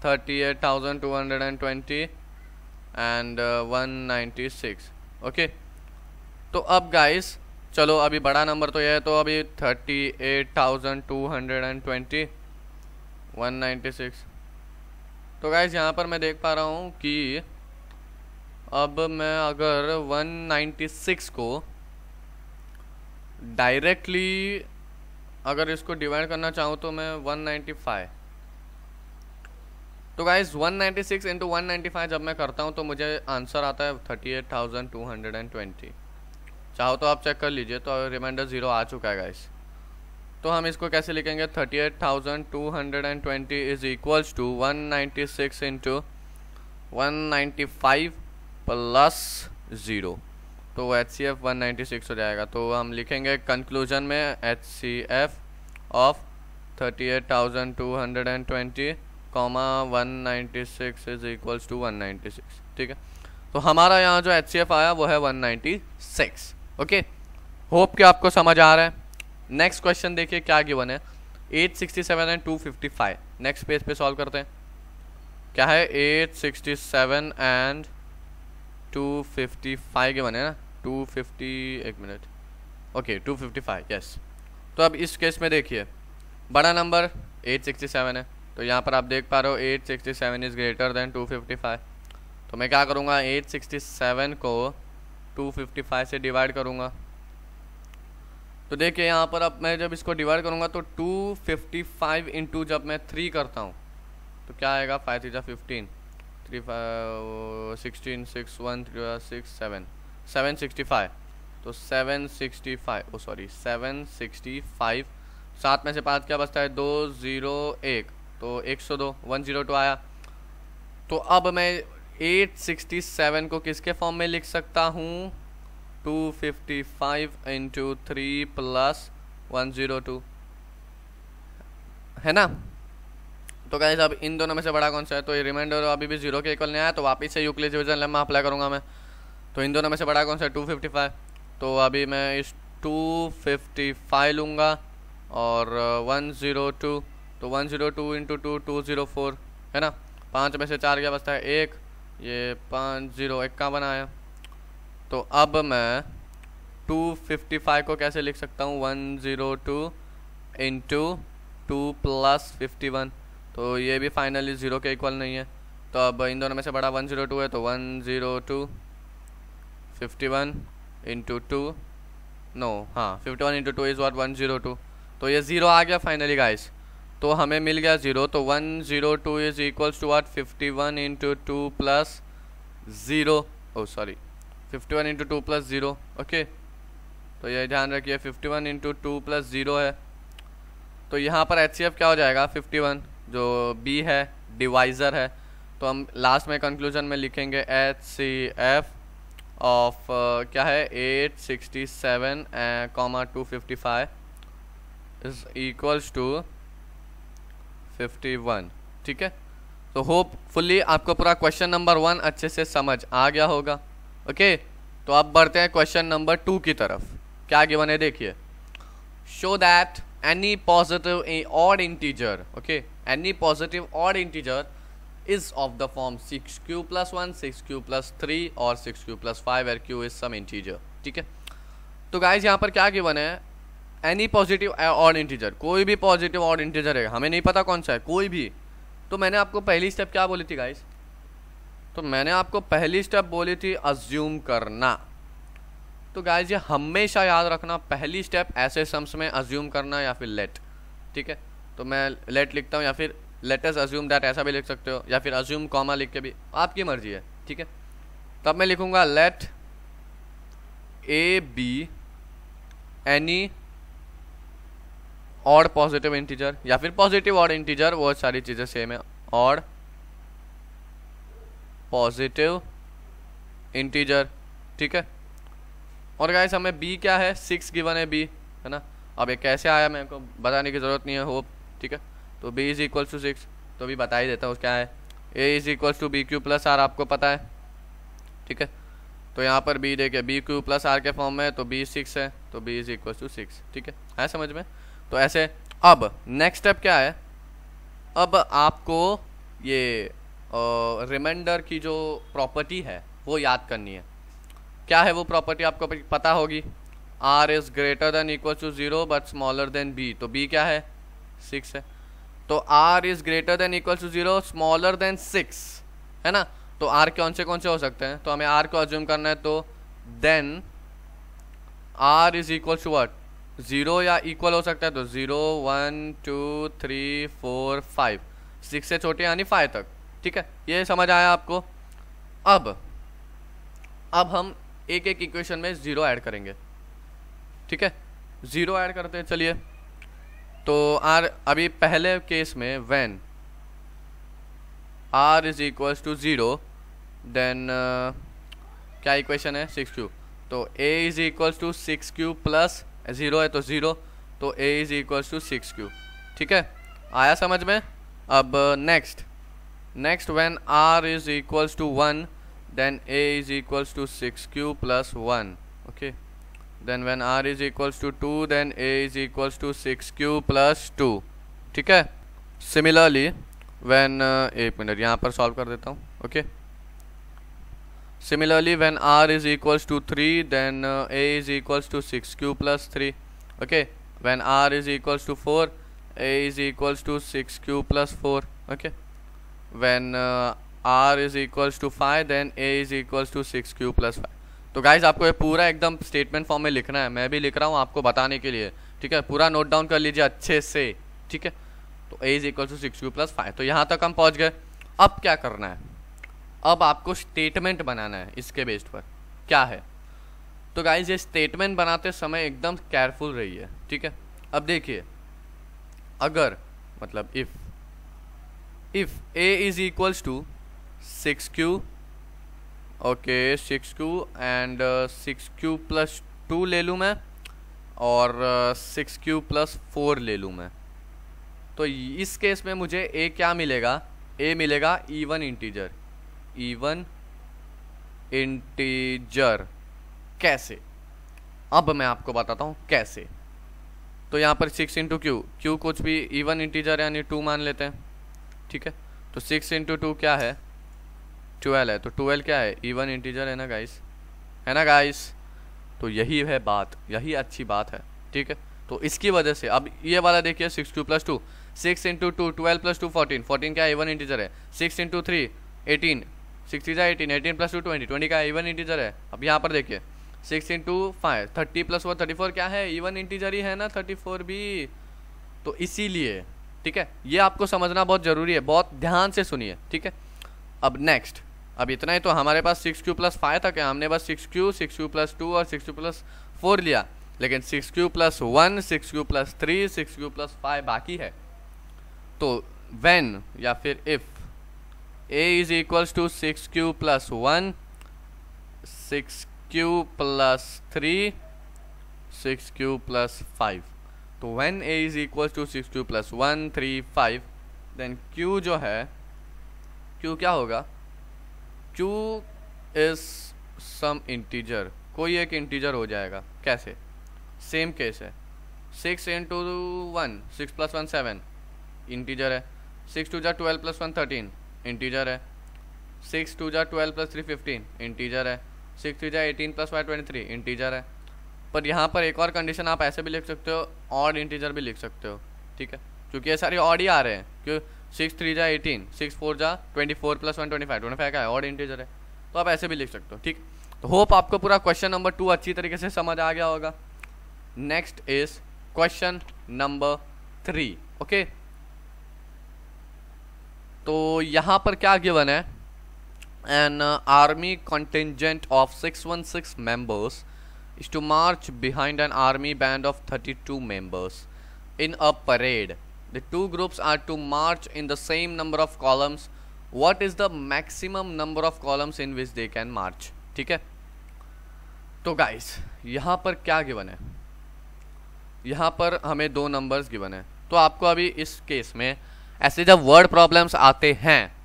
38,220 एंड 196। ओके तो अब गाइस चलो अभी बड़ा नंबर तो यह है, तो अभी 38,220 196। तो गाइस यहाँ पर मैं देख पा रहा हूँ कि अब मैं अगर 196 को डायरेक्टली अगर इसको डिवाइड करना चाहूँ तो मैं 195। तो गाइस 196 इंटू 195 जब मैं करता हूँ तो मुझे आंसर आता है 38,220। चाहो तो आप चेक कर लीजिए, तो रिमाइंडर 0 आ चुका है गाइस। तो हम इसको कैसे लिखेंगे 38,220 is equals to 196 into 195 plus 0, तो HCF 196 हो जाएगा। तो हम लिखेंगे कंक्लूजन में HCF of 38,220 196 is equals to 196, ठीक है। तो हमारा यहाँ जो HCF आया वो है 196। ओके होप कि आपको समझ आ रहा है। नेक्स्ट क्वेश्चन देखिए क्या गिवन है, 867 एंड 255। नेक्स्ट पेज पे सॉल्व करते हैं। क्या है 867 एंड 255 गिवन है ना, 250 एक मिनट, ओके 255 यस। तो अब इस केस में देखिए बड़ा नंबर 867 है, तो यहाँ पर आप देख पा रहे हो 867 इज़ ग्रेटर देन 255। तो मैं क्या करूँगा 867 को 255 से डिवाइड करूँगा। तो देखिए यहाँ पर अब मैं जब इसको डिवाइड करूँगा तो 255 इंटू जब मैं 3 करता हूँ तो क्या आएगा 5 3 जा 15, 3 5 16 6 1 3 6 7 765। तो 765 सॉरी 765, 7 में से 5 क्या बचता है 201, तो 102 102 आया। तो अब मैं 867 को किसके फॉर्म में लिख सकता हूँ 255 इंटू 3 प्लस 102, है ना। तो गाइस अब इन दोनों में से बड़ा कौन सा है, तो ये रिमाइंडर अभी भी 0 के इक्वल नहीं आया, तो वापस से यूक्लिड डिवीजन लेम्मा अप्लाई करूँगा मैं। तो इन दोनों में से बड़ा कौन सा है 255, तो अभी मैं इस 255 लूँगा और 102, तो 102 इंटू 2 204, है ना। 5 में से 4 क्या बचता है 1, ये 5 0 1 का बनाया। तो अब मैं 255 को कैसे लिख सकता हूँ 102 इंटू 2 प्लस 51, तो ये भी फाइनली 0 के इक्वल नहीं है। तो अब इन दोनों में से बड़ा 102 है, तो 102 51 इंटू 2 नो हाँ 51 इंटू 2 इज़ व्हाट 102, तो ये 0 आ गया फाइनली गाइस। तो हमें मिल गया 0, तो 102 is equals to what 51 into 2 plus 0, oh sorry 51 into 2 plus 0, okay. तो ये ध्यान रखिए 51 इंटू 2 प्लस 0 है। तो यहाँ पर HCF क्या हो जाएगा 51, जो B है डिवाइज़र है, तो हम लास्ट में कंक्लूजन में लिखेंगे HCF ऑफ क्या है 867 कॉमा 255 इज इक्वल्स टू 51, ठीक है। तो होपफुली आपको पूरा क्वेश्चन नंबर 1 अच्छे से समझ आ गया होगा, ओके। तो अब बढ़ते हैं क्वेश्चन नंबर 2 की तरफ। क्या गिवन है देखिए, show that any positive odd integer, okay, any positive odd integer is of the form 6q plus 1 6q plus 3 और 6q plus 5 where q is some integer, ठीक है। तो गाइज यहाँ पर क्या गिवन है एनी पॉजिटिव ऑड इंटीजर, कोई भी पॉजिटिव ऑड इंटीजर है, हमें नहीं पता कौन सा है कोई भी। तो मैंने आपको पहली स्टेप क्या बोली थी गाइज, तो मैंने आपको पहली स्टेप बोली थी अज्यूम करना। तो गाइज ये हमेशा याद रखना, पहली स्टेप ऐसे सम्स में अज्यूम करना या फिर लेट, ठीक है। तो मैं लेट लिखता हूँ या फिर लेट अस अज्यूम दैट ऐसा भी लिख सकते हो, या फिर अज्यूम कॉमा लिख के भी, आपकी मर्जी है, ठीक है। तब मैं लिखूंगा let a be any odd positive integer या फिर पॉजिटिव ऑड इंटीजर, वो सारी चीज़ें सेम है, ऑड पॉजिटिव इंटीजर, ठीक है। और गाइस हमें b क्या है 6 गिवन है b, है ना। अब ये कैसे आया मेरे को बताने की ज़रूरत नहीं है, होप, ठीक है। तो b इज इक्वल टू 6, तो भी बता ही देता हूँ क्या है, a is equal to b q plus r, आपको पता है, ठीक है। तो यहाँ पर b देखिए बी क्यू प्लस आर के फॉर्म में है, तो b 6 है, तो b इज इक्वल टू 6, ठीक है समझ में। तो ऐसे अब नेक्स्ट स्टेप क्या है, अब आपको ये रिमाइंडर की जो प्रॉपर्टी है वो याद करनी है। क्या है वो प्रॉपर्टी आपको पता होगी, r is greater than equal to 0 but smaller than b, तो b क्या है 6 है। तो r is greater than equal to 0 smaller than 6, है ना। तो r कौन से हो सकते हैं, तो हमें r को अज्यूम करना है, तो then r is equal to what 0 या इक्वल हो सकता है, तो 0 1 2 3 4 5, 6 से छोटे यानी 5 तक, ठीक है। ये समझ आया आपको। अब हम एक एक इक्वेशन में 0 ऐड करेंगे, ठीक है। 0 ऐड करते हैं, चलिए। तो r अभी पहले केस में when r is equals to 0 then क्या इक्वेशन है 6q, तो a is equals to 6q plus 0 है तो 0, तो a is equals to 6q, ठीक है, आया समझ में। अब next when r is equals to 1 then a is equals to 6q plus 1, okay. Then when r is equals to 2 then a is equals to 6q plus 2, ठीक है। Similarly when एक minute यहाँ पर सॉल्व कर देता हूँ, okay. Similarly when r is equals to 3 then a is equals to 6q plus 3, okay. When r is equals to 4 a is equals to 6q plus 4, okay. When r is equals to 5 then a is equals to 6q plus 5। तो guys आपको ये पूरा एकदम statement form में लिखना है, मैं भी लिख रहा हूँ आपको बताने के लिए, ठीक है। पूरा नोट डाउन कर लीजिए अच्छे से, ठीक है। तो a is equals to 6q plus 5, तो यहाँ तक हम पहुँच गए। अब क्या करना है, अब आपको स्टेटमेंट बनाना है इसके बेस्ड पर। क्या है? तो गाइज ये स्टेटमेंट बनाते समय एकदम केयरफुल रहिए, ठीक है। अब देखिए, अगर मतलब if a is equals to 6q, okay 6q and 6q plus 2 ले लूँ मैं, और 6q प्लस 4 ले लूँ मैं, तो इस केस में मुझे a क्या मिलेगा? a मिलेगा इवन इंटीजर। इवन इंटीजर कैसे? अब मैं आपको बताता हूँ कैसे। तो यहाँ पर 6 इंटू क्यू कुछ भी इवन इंटीजर यानी 2 मान लेते हैं, ठीक है। तो 6 इंटू 2 क्या है? 12 है। तो 12 क्या है? इवन इंटीजर है ना गाइस, है ना गाइस? तो यही है बात, यही अच्छी बात है, ठीक है। तो इसकी वजह से अब ये वाला देखिए 6q प्लस 2, 6 इंटू 2 12 प्लस 2 14, 14 क्या है? इवन इंटीजर है। 6 इंटू 3 18, 6 3 18, 18 प्लस 2 20, 20 का है? इवन इंटीजर है। अब यहाँ पर देखिए 6 इंटू 5 30 प्लस 4 34 क्या है? इवन इंटीजर ही है ना 34 भी। तो इसीलिए, ठीक है, ये आपको समझना बहुत ज़रूरी है, बहुत ध्यान से सुनिए, ठीक है। अब नेक्स्ट, अब इतना ही तो हमारे पास 6q प्लस 5 था क्या? हमने बस 6q प्लस 2 और 6q प्लस 4 लिया, लेकिन 6q plus 1, 6q plus 3, 6q plus 5 बाकी है। तो व्हेन या फिर if a is equals to 6q plus 1, 6q plus 3, 6q plus 5, तो when a is equals to 6q plus 1 3 5, then q जो है, q क्या होगा? q इज सम इंटीजर, कोई एक इंटीजर हो जाएगा। कैसे? सेम केस है, 6 इंटू 1 6 प्लस 1 7 इंटीजर है, 6 2 जा 12 प्लस 1 13 इंटीजर है, 6 2 जा 12 प्लस 3 15 इंटीजर है, 6 3 जा 18 प्लस 5 23 इंटीजर है। पर यहाँ पर एक और कंडीशन आप ऐसे भी लिख सकते हो, ऑड इंटीजर भी लिख सकते हो, ठीक है, क्योंकि ये सारे ऑड ही आ रहे हैं। क्यों? 6 3 जा 18, 6 4 जा 24 प्लस 1 25, 25 का है? ऑड इंटीजर है। तो आप ऐसे भी लिख सकते हो, ठीक। तो होप आपको पूरा क्वेश्चन नंबर 2 अच्छी तरीके से समझ आ गया होगा। Next is question number 3, okay. तो यहाँ पर क्या गिवन है? An army contingent of 616 members is to march behind an army band of 32 members in a parade. The two groups are to march in the same number of columns. What is the maximum number of columns in which they can march? ठीक है। तो guys यहाँ पर क्या given है? यहाँ पर हमें 2 नंबर्स गिवन है। तो आपको अभी इस केस में ऐसे जब वर्ड प्रॉब्लम्स आते हैं,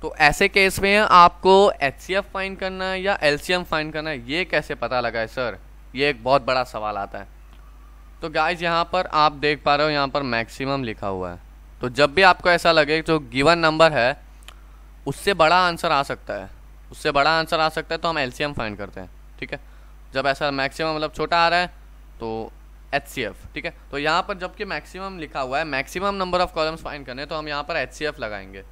तो ऐसे केस में आपको HCF फाइंड करना है या LCM फाइंड करना है, ये कैसे पता लगा है सर? ये एक बहुत बड़ा सवाल आता है। तो गाइज यहाँ पर आप देख पा रहे हो, यहाँ पर मैक्सिमम लिखा हुआ है। तो जब भी आपको ऐसा लगे जो गिवन नंबर है उससे बड़ा आंसर आ सकता है, उससे बड़ा आंसर आ सकता है, तो हम LCM फाइंड करते हैं, ठीक है। जब ऐसा मैक्सिमम मतलब छोटा आ रहा है तो HCF, ठीक है। तो यहाँ पर जबकि मैक्सिमम लिखा हुआ है, maximum number of columns find करने, तो हम यहाँ पर HCF लगाएंगे।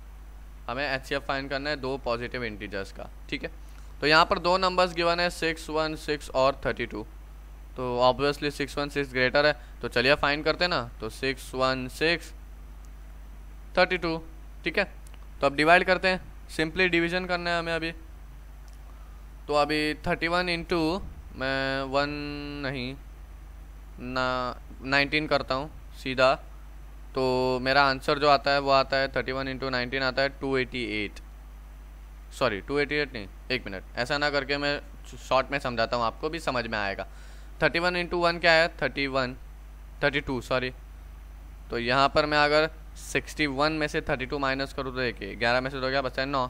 हमें HCF फाइंड करना है 2 पॉजिटिव इंटीजर्स का, ठीक है। तो यहाँ पर 2 नंबर्स गिवन है 616 और 32। तो ऑब्वियसली 616 ग्रेटर है, तो चलिए फाइंड करते हैं ना। तो 616 32, ठीक है। तो अब डिवाइड करते हैं, सिंपली डिवीजन करना है हमें अभी। तो अभी 31 इंटू मैं 1 नहीं ना 19 करता हूँ सीधा, तो मेरा आंसर जो आता है वो आता है 31 इंटू 19 आता है 288। सॉरी 288 नहीं, एक मिनट, ऐसा ना करके मैं शॉर्ट में समझाता हूँ, आपको भी समझ में आएगा। 31 इंटू 1 क्या है? 32 सॉरी। तो यहाँ पर मैं अगर 61 में से 32 माइनस करूँ तो देखिए 11 में से 2 गया, बचा 9,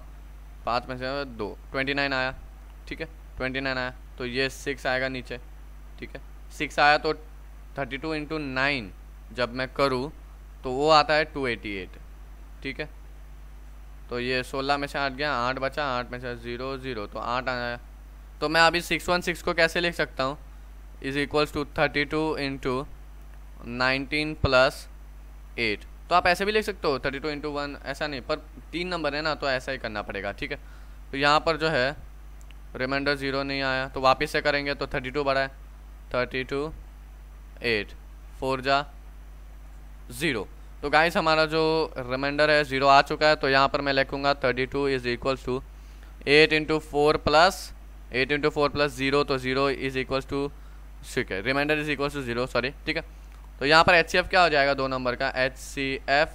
5 में से 2 29 आया, ठीक है, 29 आया। तो ये 6 आएगा नीचे, ठीक है, 6 आया। तो 32 इंटू 9 जब मैं करूँ तो वो आता है 288, ठीक है। तो ये 16 में से 8 गया, 8 बचा, 8 में से 0 0, तो 8 आया। तो मैं अभी 616 को कैसे लिख सकता हूँ? Is equals to 32 into 19 plus 8। तो आप ऐसे भी लिख सकते हो 32 इंटू 1, ऐसा नहीं, पर 3 नंबर है ना, तो ऐसा ही करना पड़ेगा, ठीक है। तो यहाँ पर जो है रिमाइंडर 0 नहीं आया, तो वापस से करेंगे तो 32 बढ़ा है, 32 8 4 जा 0। तो गाइस हमारा जो रिमाइंडर है 0 आ चुका है। तो यहाँ पर मैं लिखूँगा 32 is equals to 8 into 4 plus 0, तो 0 इज इक्वल्स टू, ठीक है, reminder is equals to 0, sorry, ठीक है। तो यहाँ पर HCF क्या हो जाएगा 2 नंबर का, HCF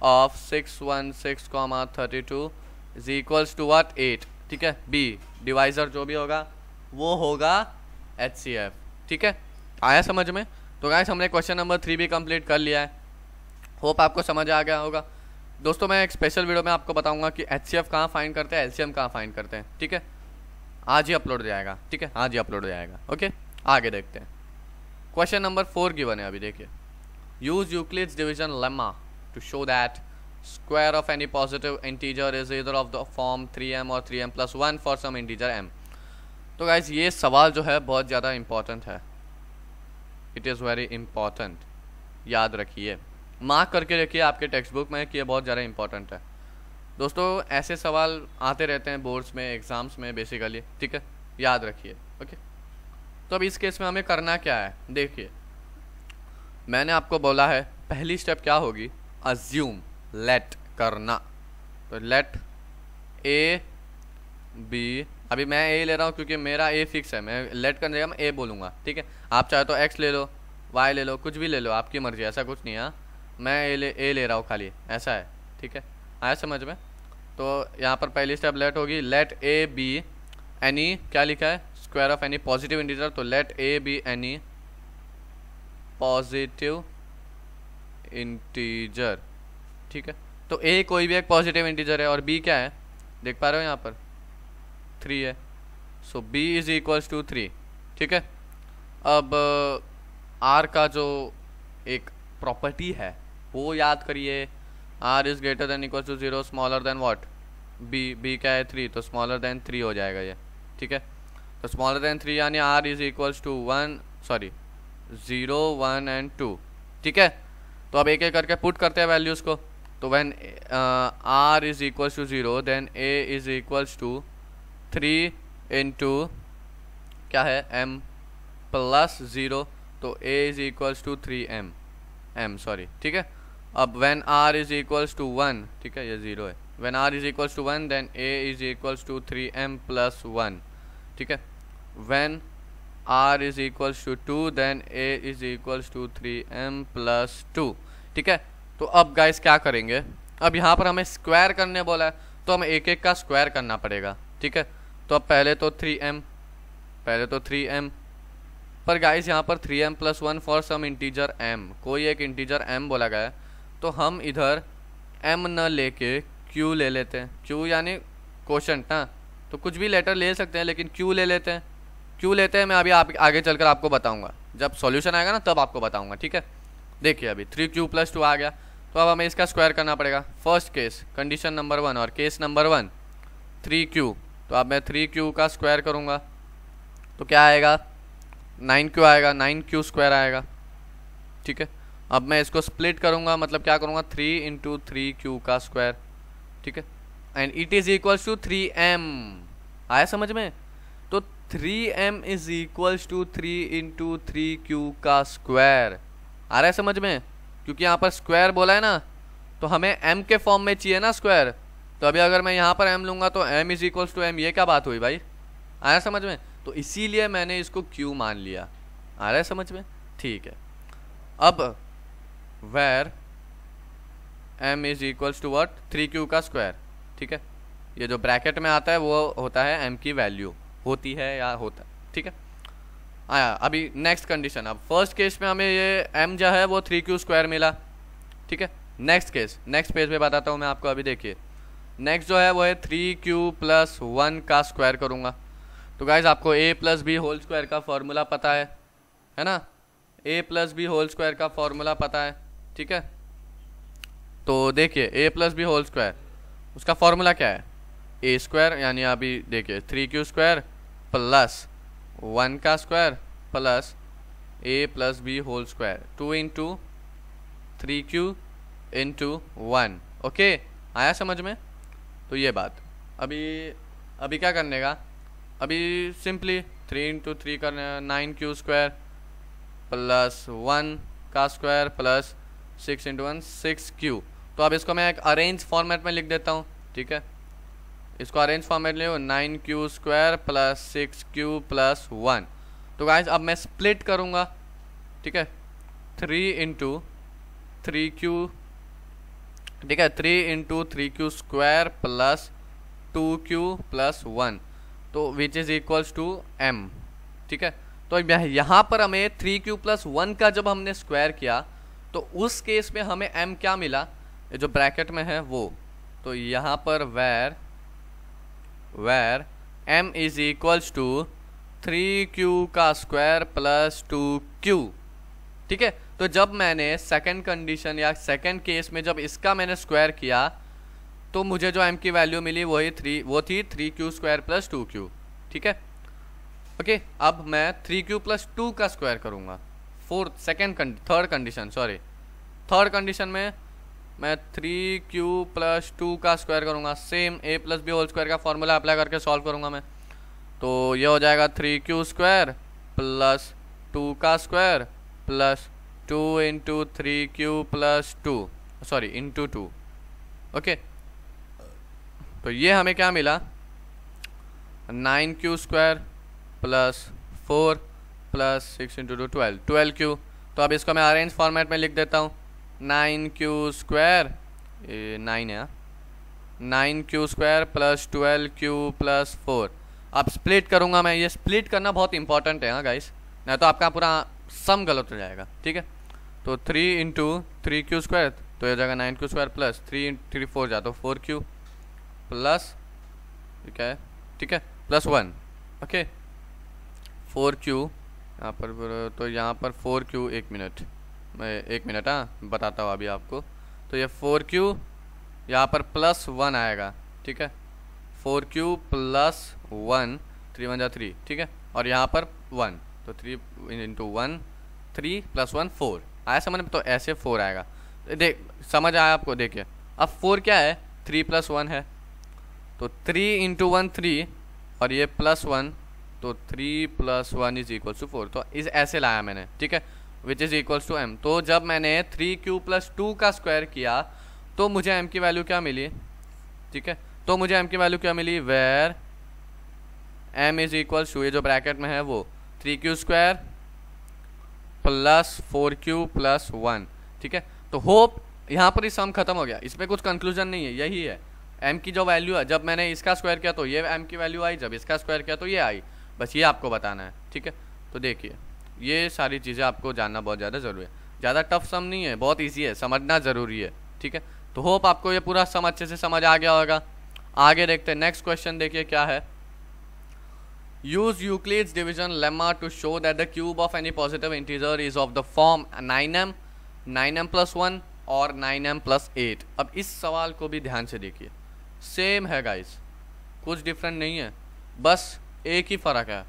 of 616,32 is equals to what, 8, ठीक है। B डिवाइजर जो भी होगा वो होगा HCF, ठीक है। आया समझ में? तो गाइस हमने क्वेश्चन नंबर 3 भी कंप्लीट कर लिया है, होप आपको समझ आ गया होगा। दोस्तों मैं एक स्पेशल वीडियो में आपको बताऊंगा कि HCF कहाँ फाइंड करते हैं, LCM कहाँ फाइंड करते हैं, ठीक है। आज ही अपलोड हो जाएगा, ठीक है, आज ही अपलोड हो जाएगा। ओके, आगे देखते हैं। क्वेश्चन नंबर 4 गिवन है, अभी देखिए। Use Euclid's division lemma to show that square of any positive integer is either of the form 3m और 3m plus 1 for some integer m। तो गाइस ये सवाल जो है बहुत ज़्यादा इंपॉर्टेंट है, इट इज़ वेरी इंपॉर्टेंट, याद रखिए, मार्क करके रखिए आपके टेक्स्ट बुक में कि ये बहुत ज़्यादा इंपॉर्टेंट है। दोस्तों ऐसे सवाल आते रहते हैं बोर्ड्स में, एग्ज़ाम्स में बेसिकली, ठीक है, याद रखिए। ओके, तो अब इस केस में हमें करना क्या है, देखिए मैंने आपको बोला है पहली स्टेप क्या होगी, अज्यूम, लेट करना। तो लेट ए बी, अभी मैं ए ले रहा हूँ क्योंकि मेरा ए फिक्स है, मैं लेट करने जगह मैं ए बोलूँगा, ठीक है। आप चाहे तो एक्स ले लो, वाई ले लो, कुछ भी ले लो, आपकी मर्जी, ऐसा कुछ नहीं है। मैं ए ले रहा हूँ खाली, ऐसा है, ठीक है, आया समझ में? तो यहाँ पर पहली स्टेप लेट होगी, लेट ए बी एनी, क्या लिखा है, square of any positive integer, तो let a be any positive integer, ठीक है। तो ए कोई भी एक पॉजिटिव इंटीजर है और बी क्या है, देख पा रहे हो यहाँ पर 3 है, सो बी इज इक्वल्स टू 3, ठीक है। अब आर का जो एक प्रॉपर्टी है वो याद करिए, r is greater than equals to 0 smaller than what, b क्या है 3, तो स्मॉलर देन 3 हो जाएगा ये, ठीक है। तो स्मॉलर देन 3 यानी r is equals to 0 1 and 2, ठीक है। तो अब एक एक करके पुट करते हैं वैल्यूज़ को। तो when r is equals to 0 then a is equals to 3 into क्या है m प्लस 0, तो a is equals to 3m sorry, ठीक है। अब when r is equals to 1, ठीक है, ये 0 है, when r is equals to 1 then a is equals to 3m plus 1, ठीक है। When r is equals to 2 then a is equals to 3m plus 2, ठीक है। तो अब गाइस क्या करेंगे, अब यहाँ पर हमें स्क्वायर करने बोला है तो हमें एक एक का स्क्वायर करना पड़ेगा, ठीक है। तो अब पहले तो 3m, पर गाइस यहाँ पर 3m plus 1 for some integer m, कोई एक इंटीजर m बोला गया है, तो हम इधर m न लेके q ले लेते हैं, q यानी क्वोशंट ना, तो कुछ भी लेटर ले सकते हैं लेकिन q ले लेते हैं, क्यों लेते हैं मैं अभी आगे चलकर आपको बताऊंगा, जब सॉल्यूशन आएगा ना तब आपको बताऊंगा, ठीक है। देखिए अभी 3q प्लस 2 आ गया, तो अब हमें इसका स्क्वायर करना पड़ेगा। फर्स्ट केस कंडीशन नंबर 1 और केस नंबर 1 3q, तो अब मैं 3q का स्क्वायर करूँगा तो क्या आएगा, 9q आएगा, 9q स्क्वायर आएगा, ठीक है। अब मैं इसको स्प्लिट करूँगा, मतलब क्या करूँगा, 3 इंटू 3q का स्क्वायर, ठीक है, and it is equals to 3m, आया समझ में? तो 3m is equals to 3 into 3q का स्क्वायर, आ रहा है समझ में? क्योंकि यहाँ पर स्क्वायर बोला है ना, तो हमें m के फॉर्म में चाहिए ना स्क्वायर, तो अभी अगर मैं यहाँ पर m लूँगा तो m is equals to m, ये क्या बात हुई भाई, आया समझ में? तो इसीलिए मैंने इसको q मान लिया, आ रहा है समझ में? ठीक है। अब where m is equals to what, 3q का स्क्वायर, ठीक है, ये जो ब्रैकेट में आता है वो होता है m की वैल्यू, होती है या होता है, ठीक है। आया अभी नेक्स्ट कंडीशन, अब फर्स्ट केस में हमें ये m जो है वो 3q स्क्वायर मिला, ठीक है। नेक्स्ट केस, नेक्स्ट पेज पे बताता हूँ मैं आपको, अभी देखिए नेक्स्ट जो है वो है 3q प्लस 1 का स्क्वायर करूँगा। तो गाइज आपको a plus b whole square का फॉर्मूला पता है ना, a plus b whole square का फॉर्मूला पता है, ठीक है। तो देखिए a plus b whole square, उसका फॉर्मूला क्या है, a स्क्वायर, यानी अभी देखिए 3q स्क्वायर प्लस 1 का square plus a plus b whole square, 2 into 3q into 1, okay, आया समझ में? तो ये बात अभी क्या करने का, अभी सिंपली 3 इंटू 3 करने, 9q स्क्वायर प्लस 1 का स्क्वायर प्लस 6 इंटू 1 6q। तो अब इसको मैं एक अरेंज फॉर्मेट में लिख देता हूँ, ठीक है, इसको अरेंज फॉर्मेट ले 9q² प्लस 6q प्लस 1। तो गाइस अब मैं स्प्लिट करूँगा, ठीक है, 3 इंटू 3q, ठीक है, 3 into 3q² plus 2q plus 1, तो which is equals to m, ठीक है। तो यहाँ पर हमें 3q प्लस 1 का जब हमने स्क्वायर किया तो उस केस में हमें m क्या मिला, जो ब्रैकेट में है वो। तो यहाँ पर where m is equals to 3q का स्क्वायर प्लस 2q, ठीक है। तो जब मैंने सेकंड कंडीशन या सेकंड केस में जब इसका मैंने स्क्वायर किया तो मुझे जो m की वैल्यू मिली वो थी 3q² प्लस 2q, ठीक है। ओके, अब मैं 3q प्लस 2 का स्क्वायर करूँगा थर्ड कंडीशन में मैं 3q प्लस 2 का स्क्वायर करूँगा। Same a plus b whole square का फॉर्मूला अप्लाई करके सॉल्व करूँगा मैं। तो ये हो जाएगा 3q² प्लस 2 का square plus 2 into 3q plus 2 into 2। Okay, तो ये हमें क्या मिला, 9q² plus 4 plus 6 into 2 12q। तो अब इसको मैं अरेंज फॉर्मेट में लिख देता हूँ, 9q², ये 9 है, 9q² प्लस 12q प्लस 4। अब स्प्लिट करूँगा मैं, ये स्प्लिट करना बहुत इंपॉर्टेंट है हाँ गाइस, नहीं तो आपका पूरा सम गलत हो जाएगा, ठीक है। तो 3 इंटू 3q² तो ये हो जाएगा 9q² प्लस 3 3 4 जा तो 4q प्लस, ठीक है, ठीक है, प्लस 1। ओके, 4q यहाँ पर, तो यहाँ पर 4q, एक मिनट हाँ बताता हूँ अभी आपको। तो ये 4q यहाँ पर प्लस 1 आएगा, ठीक है, 4q प्लस 1, 3 1 जा 3, ठीक है, और यहाँ पर 1, तो 3 इंटू 1 3 प्लस 1 4 आया समझ में। तो ऐसे 4 आएगा, समझ आया आपको। देखिए अब 4 क्या है, 3 प्लस 1 है, तो 3 इंटू 1 3 और ये प्लस 1, तो 3 प्लस 1 इज इक्वल टू 4। तो इस ऐसे लाया मैंने, ठीक है, which is equals to m। तो जब मैंने 3q प्लस 2 का स्क्वायर किया तो मुझे m की वैल्यू क्या मिली, ठीक है। तो मुझे m की वैल्यू क्या मिली, where m is equals to, ये जो ब्रैकेट में है वो 3q² प्लस 4q प्लस 1, ठीक है। तो होप यहाँ पर ही सम खत्म हो गया, इसमें कुछ कंक्लूजन नहीं है, यही है m की जो वैल्यू है। जब मैंने इसका स्क्वायर किया तो ये m की वैल्यू आई, जब इसका स्क्वायर किया तो ये आई, बस ये आपको बताना है, ठीक है। तो देखिए ये सारी चीज़ें आपको जानना बहुत ज़्यादा ज़रूरी है, ज़्यादा टफ सम नहीं है, बहुत ईजी है, समझना ज़रूरी है, ठीक है। तो होप आपको ये पूरा सम अच्छे से समझ आ गया होगा। आगे देखते हैं, नेक्स्ट क्वेश्चन देखिए क्या है। Use Euclid's division lemma to show that the cube of any positive integer is of the form 9m plus 1 और 9m प्लस 8। अब इस सवाल को भी ध्यान से देखिए, सेम है गाइस, कुछ डिफरेंट नहीं है, बस एक ही फ़र्क है।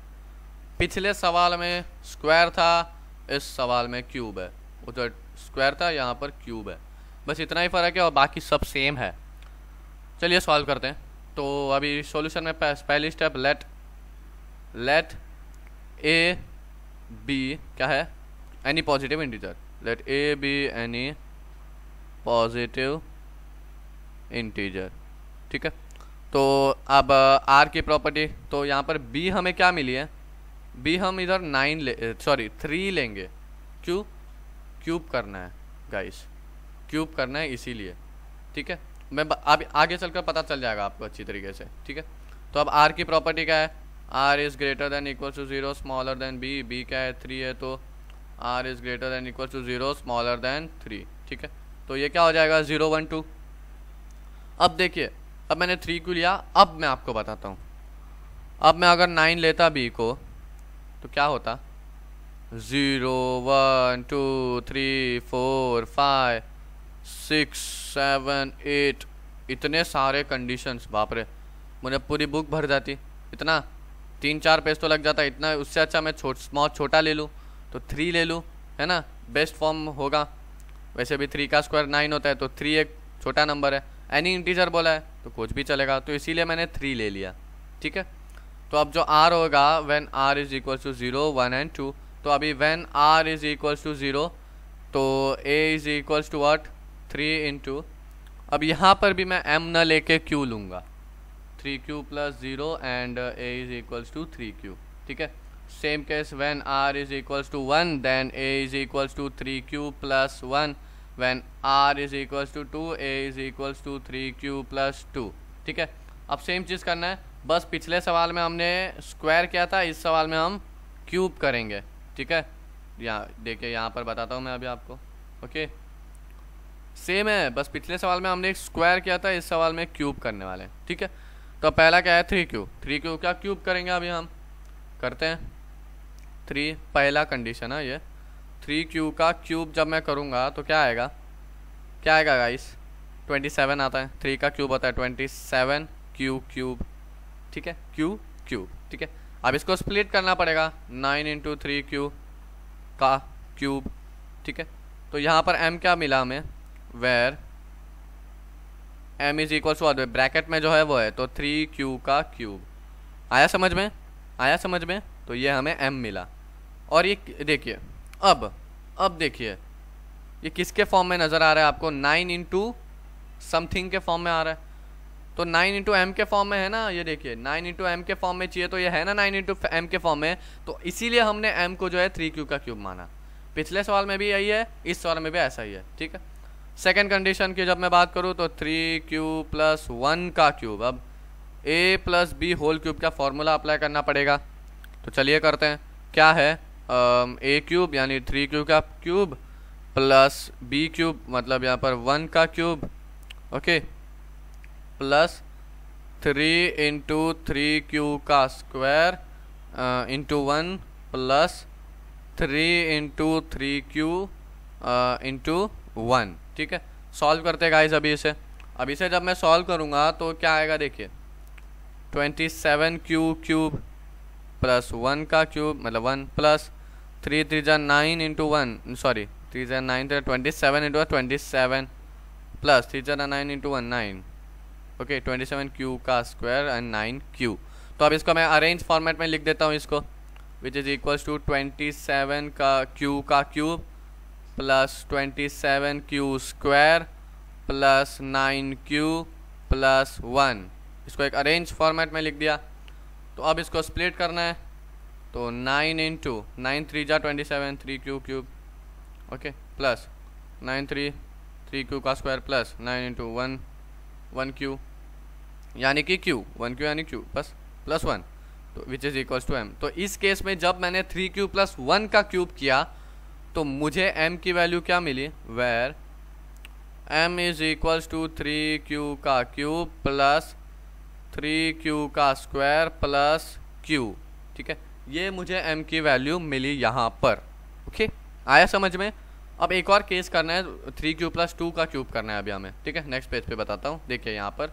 पिछले सवाल में स्क्वायर था, इस सवाल में क्यूब है, उधर स्क्वायर था यहाँ पर क्यूब है, बस इतना ही फ़र्क है और बाकी सब सेम है। चलिए सॉल्व करते हैं। तो अभी सॉल्यूशन में पहली स्टेप, लेट ए बी क्या है, any positive integer, let a be any positive integer, ठीक है। तो अब आर की प्रॉपर्टी, तो यहाँ पर बी हमें क्या मिली है, बी हम इधर 3 लेंगे, क्यूब करना है गाइस, क्यूब करना है इसीलिए, ठीक है। मैं अब आगे चलकर पता चल जाएगा आपको अच्छी तरीके से, ठीक है। तो अब आर की प्रॉपर्टी क्या है, r is greater than equal to 0 smaller than b, b क्या है 3 है, तो r is greater than equal to 0 smaller than 3, ठीक है। तो ये क्या हो जाएगा 0 1 2। अब देखिए, अब मैंने 3 को लिया, अब मैं आपको बताता हूँ, अब मैं अगर 9 लेता बी को तो क्या होता, 0 1 2 3 4 5 6 7 8, इतने सारे कंडीशंस, बाप रे, मुझे पूरी बुक भर जाती, इतना 3-4 पेज तो लग जाता, इतना। उससे अच्छा मैं छोटा ले लूँ, तो 3 ले लूँ, है ना, बेस्ट फॉर्म होगा। वैसे भी 3 का स्क्वायर 9 होता है, तो 3 एक छोटा नंबर है, एनी इंटीजर बोला है तो कुछ भी चलेगा, तो इसीलिए मैंने 3 ले लिया, ठीक है। तो अब जो r होगा, when r is equal to 0 1 and 2, तो अभी when r is equal to 0 तो a is equal to what 3 into, अब यहाँ पर भी मैं m न लेके q लूँगा, 3q plus 0 and a is equals to 3q, ठीक है। Same case when r is equals to 1 then a is equals to 3q plus 1, when r is equals to 2 a is equals to 3q plus 2, ठीक है। अब same चीज़ करना है, बस पिछले सवाल में हमने स्क्वायर किया था, इस सवाल में हम क्यूब करेंगे, ठीक है। यहाँ देखिए, यहाँ पर बताता हूँ मैं अभी आपको, ओके। सेम है, बस पिछले सवाल में हमने एक स्क्वायर किया था, इस सवाल में क्यूब करने वाले हैं, ठीक है। तो पहला क्या है 3q क्या क्यूब करेंगे अभी हम, करते हैं 3, पहला कंडीशन है ये। 3q का क्यूब जब मैं करूँगा तो क्या आएगा गाइस, 27 आता है। 3 का क्यूब होता है 27 क्यूब, ठीक है, क्यूब, ठीक है। अब इसको स्प्लिट करना पड़ेगा, 9 इंटू 3q का क्यूब, ठीक है। तो यहाँ पर m क्या मिला हमें, where m is equal to bracket में जो है वो है, तो 3q का क्यूब। आया समझ में, तो ये हमें m मिला। और ये देखिए, अब देखिए ये किसके फॉर्म में नज़र आ रहा है आपको, 9 इंटू समथिंग के फॉर्म में आ रहा है। तो 9 इंटू एम के फॉर्म में है ना, ये देखिए 9 इंटू एम के फॉर्म में चाहिए, तो ये है ना 9 इंटू एम के फॉर्म में, तो इसीलिए हमने एम को जो है 3q का क्यूब माना। पिछले सवाल में भी यही है, इस सवाल में भी ऐसा ही है, ठीक है। सेकंड कंडीशन की जब मैं बात करूँ तो 3q प्लस 1 का क्यूब, अब a plus b whole cube का फॉर्मूला अप्लाई करना पड़ेगा। तो चलिए करते हैं, क्या है a क्यूब यानी 3q का क्यूब प्लस b क्यूब मतलब यहाँ पर 1 का cube, okay, plus 3 into 3q का square into 1 plus 3 into 3q into 1, ठीक है। सॉल्व करते हैं गाइस अभी इसे जब मैं सॉल्व करूँगा तो क्या आएगा देखिए, 27q क्यूब प्लस 1 का क्यूब मतलब 1 प्लस 3 3 जा 9 इंटू 1, सॉरी 3 जा 9 तो 27 इंटू 27 प्लस 3 जा 9 इंटू 1 9, ओके, 27q का स्क्वायर एंड 9q। तो अब इसको मैं अरेंज फॉर्मेट में लिख देता हूँ इसको, विच इज़ इक्वल्स टू 27 का q का cube plus 27q square plus 9q plus 1। इसको एक अरेंज फॉर्मेट में लिख दिया। तो अब इसको स्प्लिट करना है, तो 9 इंटू 9 3 जा 27 3q cube, okay, plus 9 3q का स्क्वायर प्लस 9 इंटू 1q यानी कि q 1q यानी q बस प्लस 1, तो which is equals to m। तो इस केस में जब मैंने 3q प्लस 1 का क्यूब किया तो मुझे m की वैल्यू क्या मिली, where m is equals to 3q का क्यूब प्लस 3q का स्क्वायर प्लस q, ठीक है। ये मुझे m की वैल्यू मिली यहाँ पर, ओके, आया समझ में। अब एक और केस करना है, 3q प्लस 2 का क्यूब करना है अभी हमें, ठीक है। नेक्स्ट पेज पे बताता हूँ, देखिए यहाँ पर,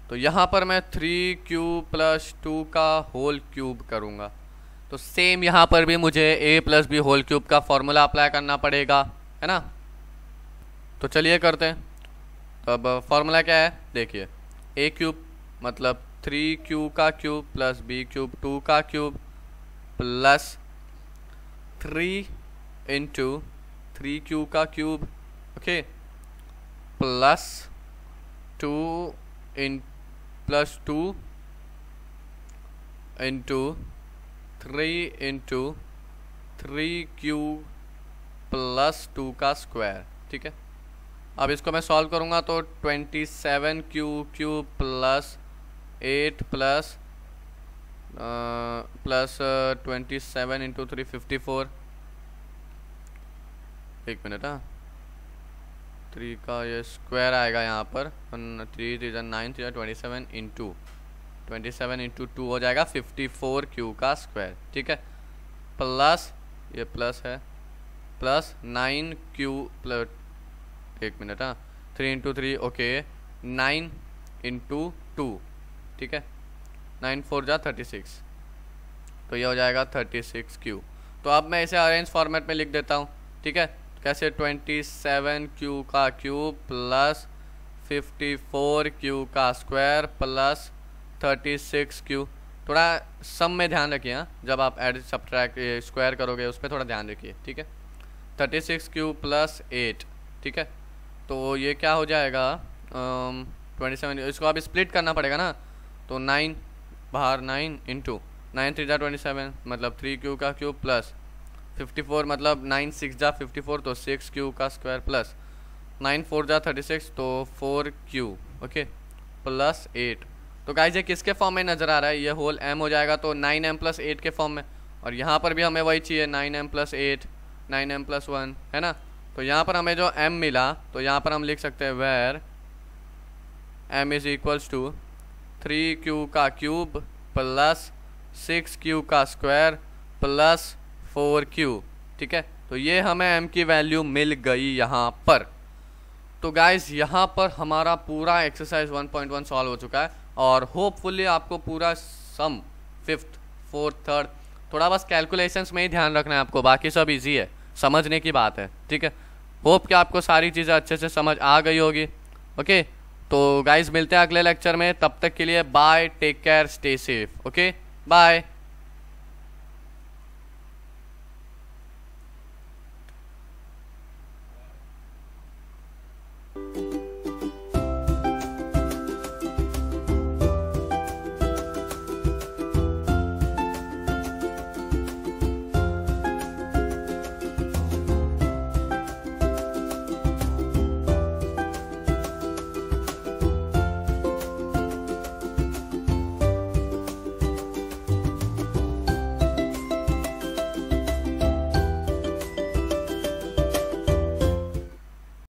तो यहाँ पर मैं 3q प्लस 2 का होल क्यूब करूँगा। तो सेम यहाँ पर भी मुझे a plus b whole cube का फॉर्मूला अप्लाई करना पड़ेगा, है ना। तो चलिए करते हैं। तो अब फॉर्मूला क्या है देखिए, a क्यूब मतलब 3q का क्यूब प्लस b क्यूब 2 का क्यूब प्लस 3 इंटू 3q का cube, okay, plus 2 into 3 into 3q plus 2 का स्क्वायर, ठीक है। अब इसको मैं सॉल्व करूँगा तो 27q cube plus 8 plus 27 into 3 54, एक मिनट, हाँ 3 का ये स्क्वायर आएगा यहाँ पर, 3 3 9 3 27 इंटू 2 हो जाएगा 54q का स्क्वायर, ठीक है, प्लस ये प्लस है प्लस 9q प्लस, एक मिनट, हाँ 3 इंटू 3, ओके, 9 इंटू 2, ठीक है, 9 4 जा 36, तो ये हो जाएगा 36q। तो अब मैं इसे अरेंज फॉर्मेट में लिख देता हूँ, ठीक है। कैसे, 27q का क्यूब प्लस 54q का स्क्वायर प्लस 36q। थोड़ा सम में ध्यान रखिए, हाँ, जब आप एड सब्ट्रैक्ट स्क्वायर करोगे उस पर थोड़ा ध्यान रखिए, ठीक है। 36q प्लस 8, ठीक है, तो ये क्या हो जाएगा 27, इसको अब स्प्लिट करना पड़ेगा ना, तो 9 बाहर 9 इंटू 9 3 जा 27 मतलब 3 का क्यूब प्लस 54 मतलब 9 6 जा 54 तो 6 का स्क्वायर प्लस 9 4 जा 36 तो 4 ओके प्लस 8। तो गाइस ये किसके फॉर्म में नज़र आ रहा है, ये होल m हो जाएगा तो 9m + 8 के फॉर्म में, और यहाँ पर भी हमें वही चाहिए 9m + 8 9m + 1 है ना। तो यहाँ पर हमें जो m मिला तो यहाँ पर हम लिख सकते हैं वेयर m = 3q का क्यूब प्लस 6q का स्क्वायर प्लस 4q। ठीक है, तो ये हमें m की वैल्यू मिल गई यहाँ पर। तो गाइस यहाँ पर हमारा पूरा एक्सरसाइज 1.1 सॉल्व हो चुका है, और होपफुली आपको पूरा सम 5th 4th 3rd थोड़ा बस कैलकुलेशंस में ही ध्यान रखना है आपको, बाकी सब इजी है, समझने की बात है। ठीक है, होप कि आपको सारी चीज़ें अच्छे से समझ आ गई होगी। ओके, तो गाइस मिलते हैं अगले लेक्चर में, तब तक के लिए bye, take care, stay safe. Okay bye.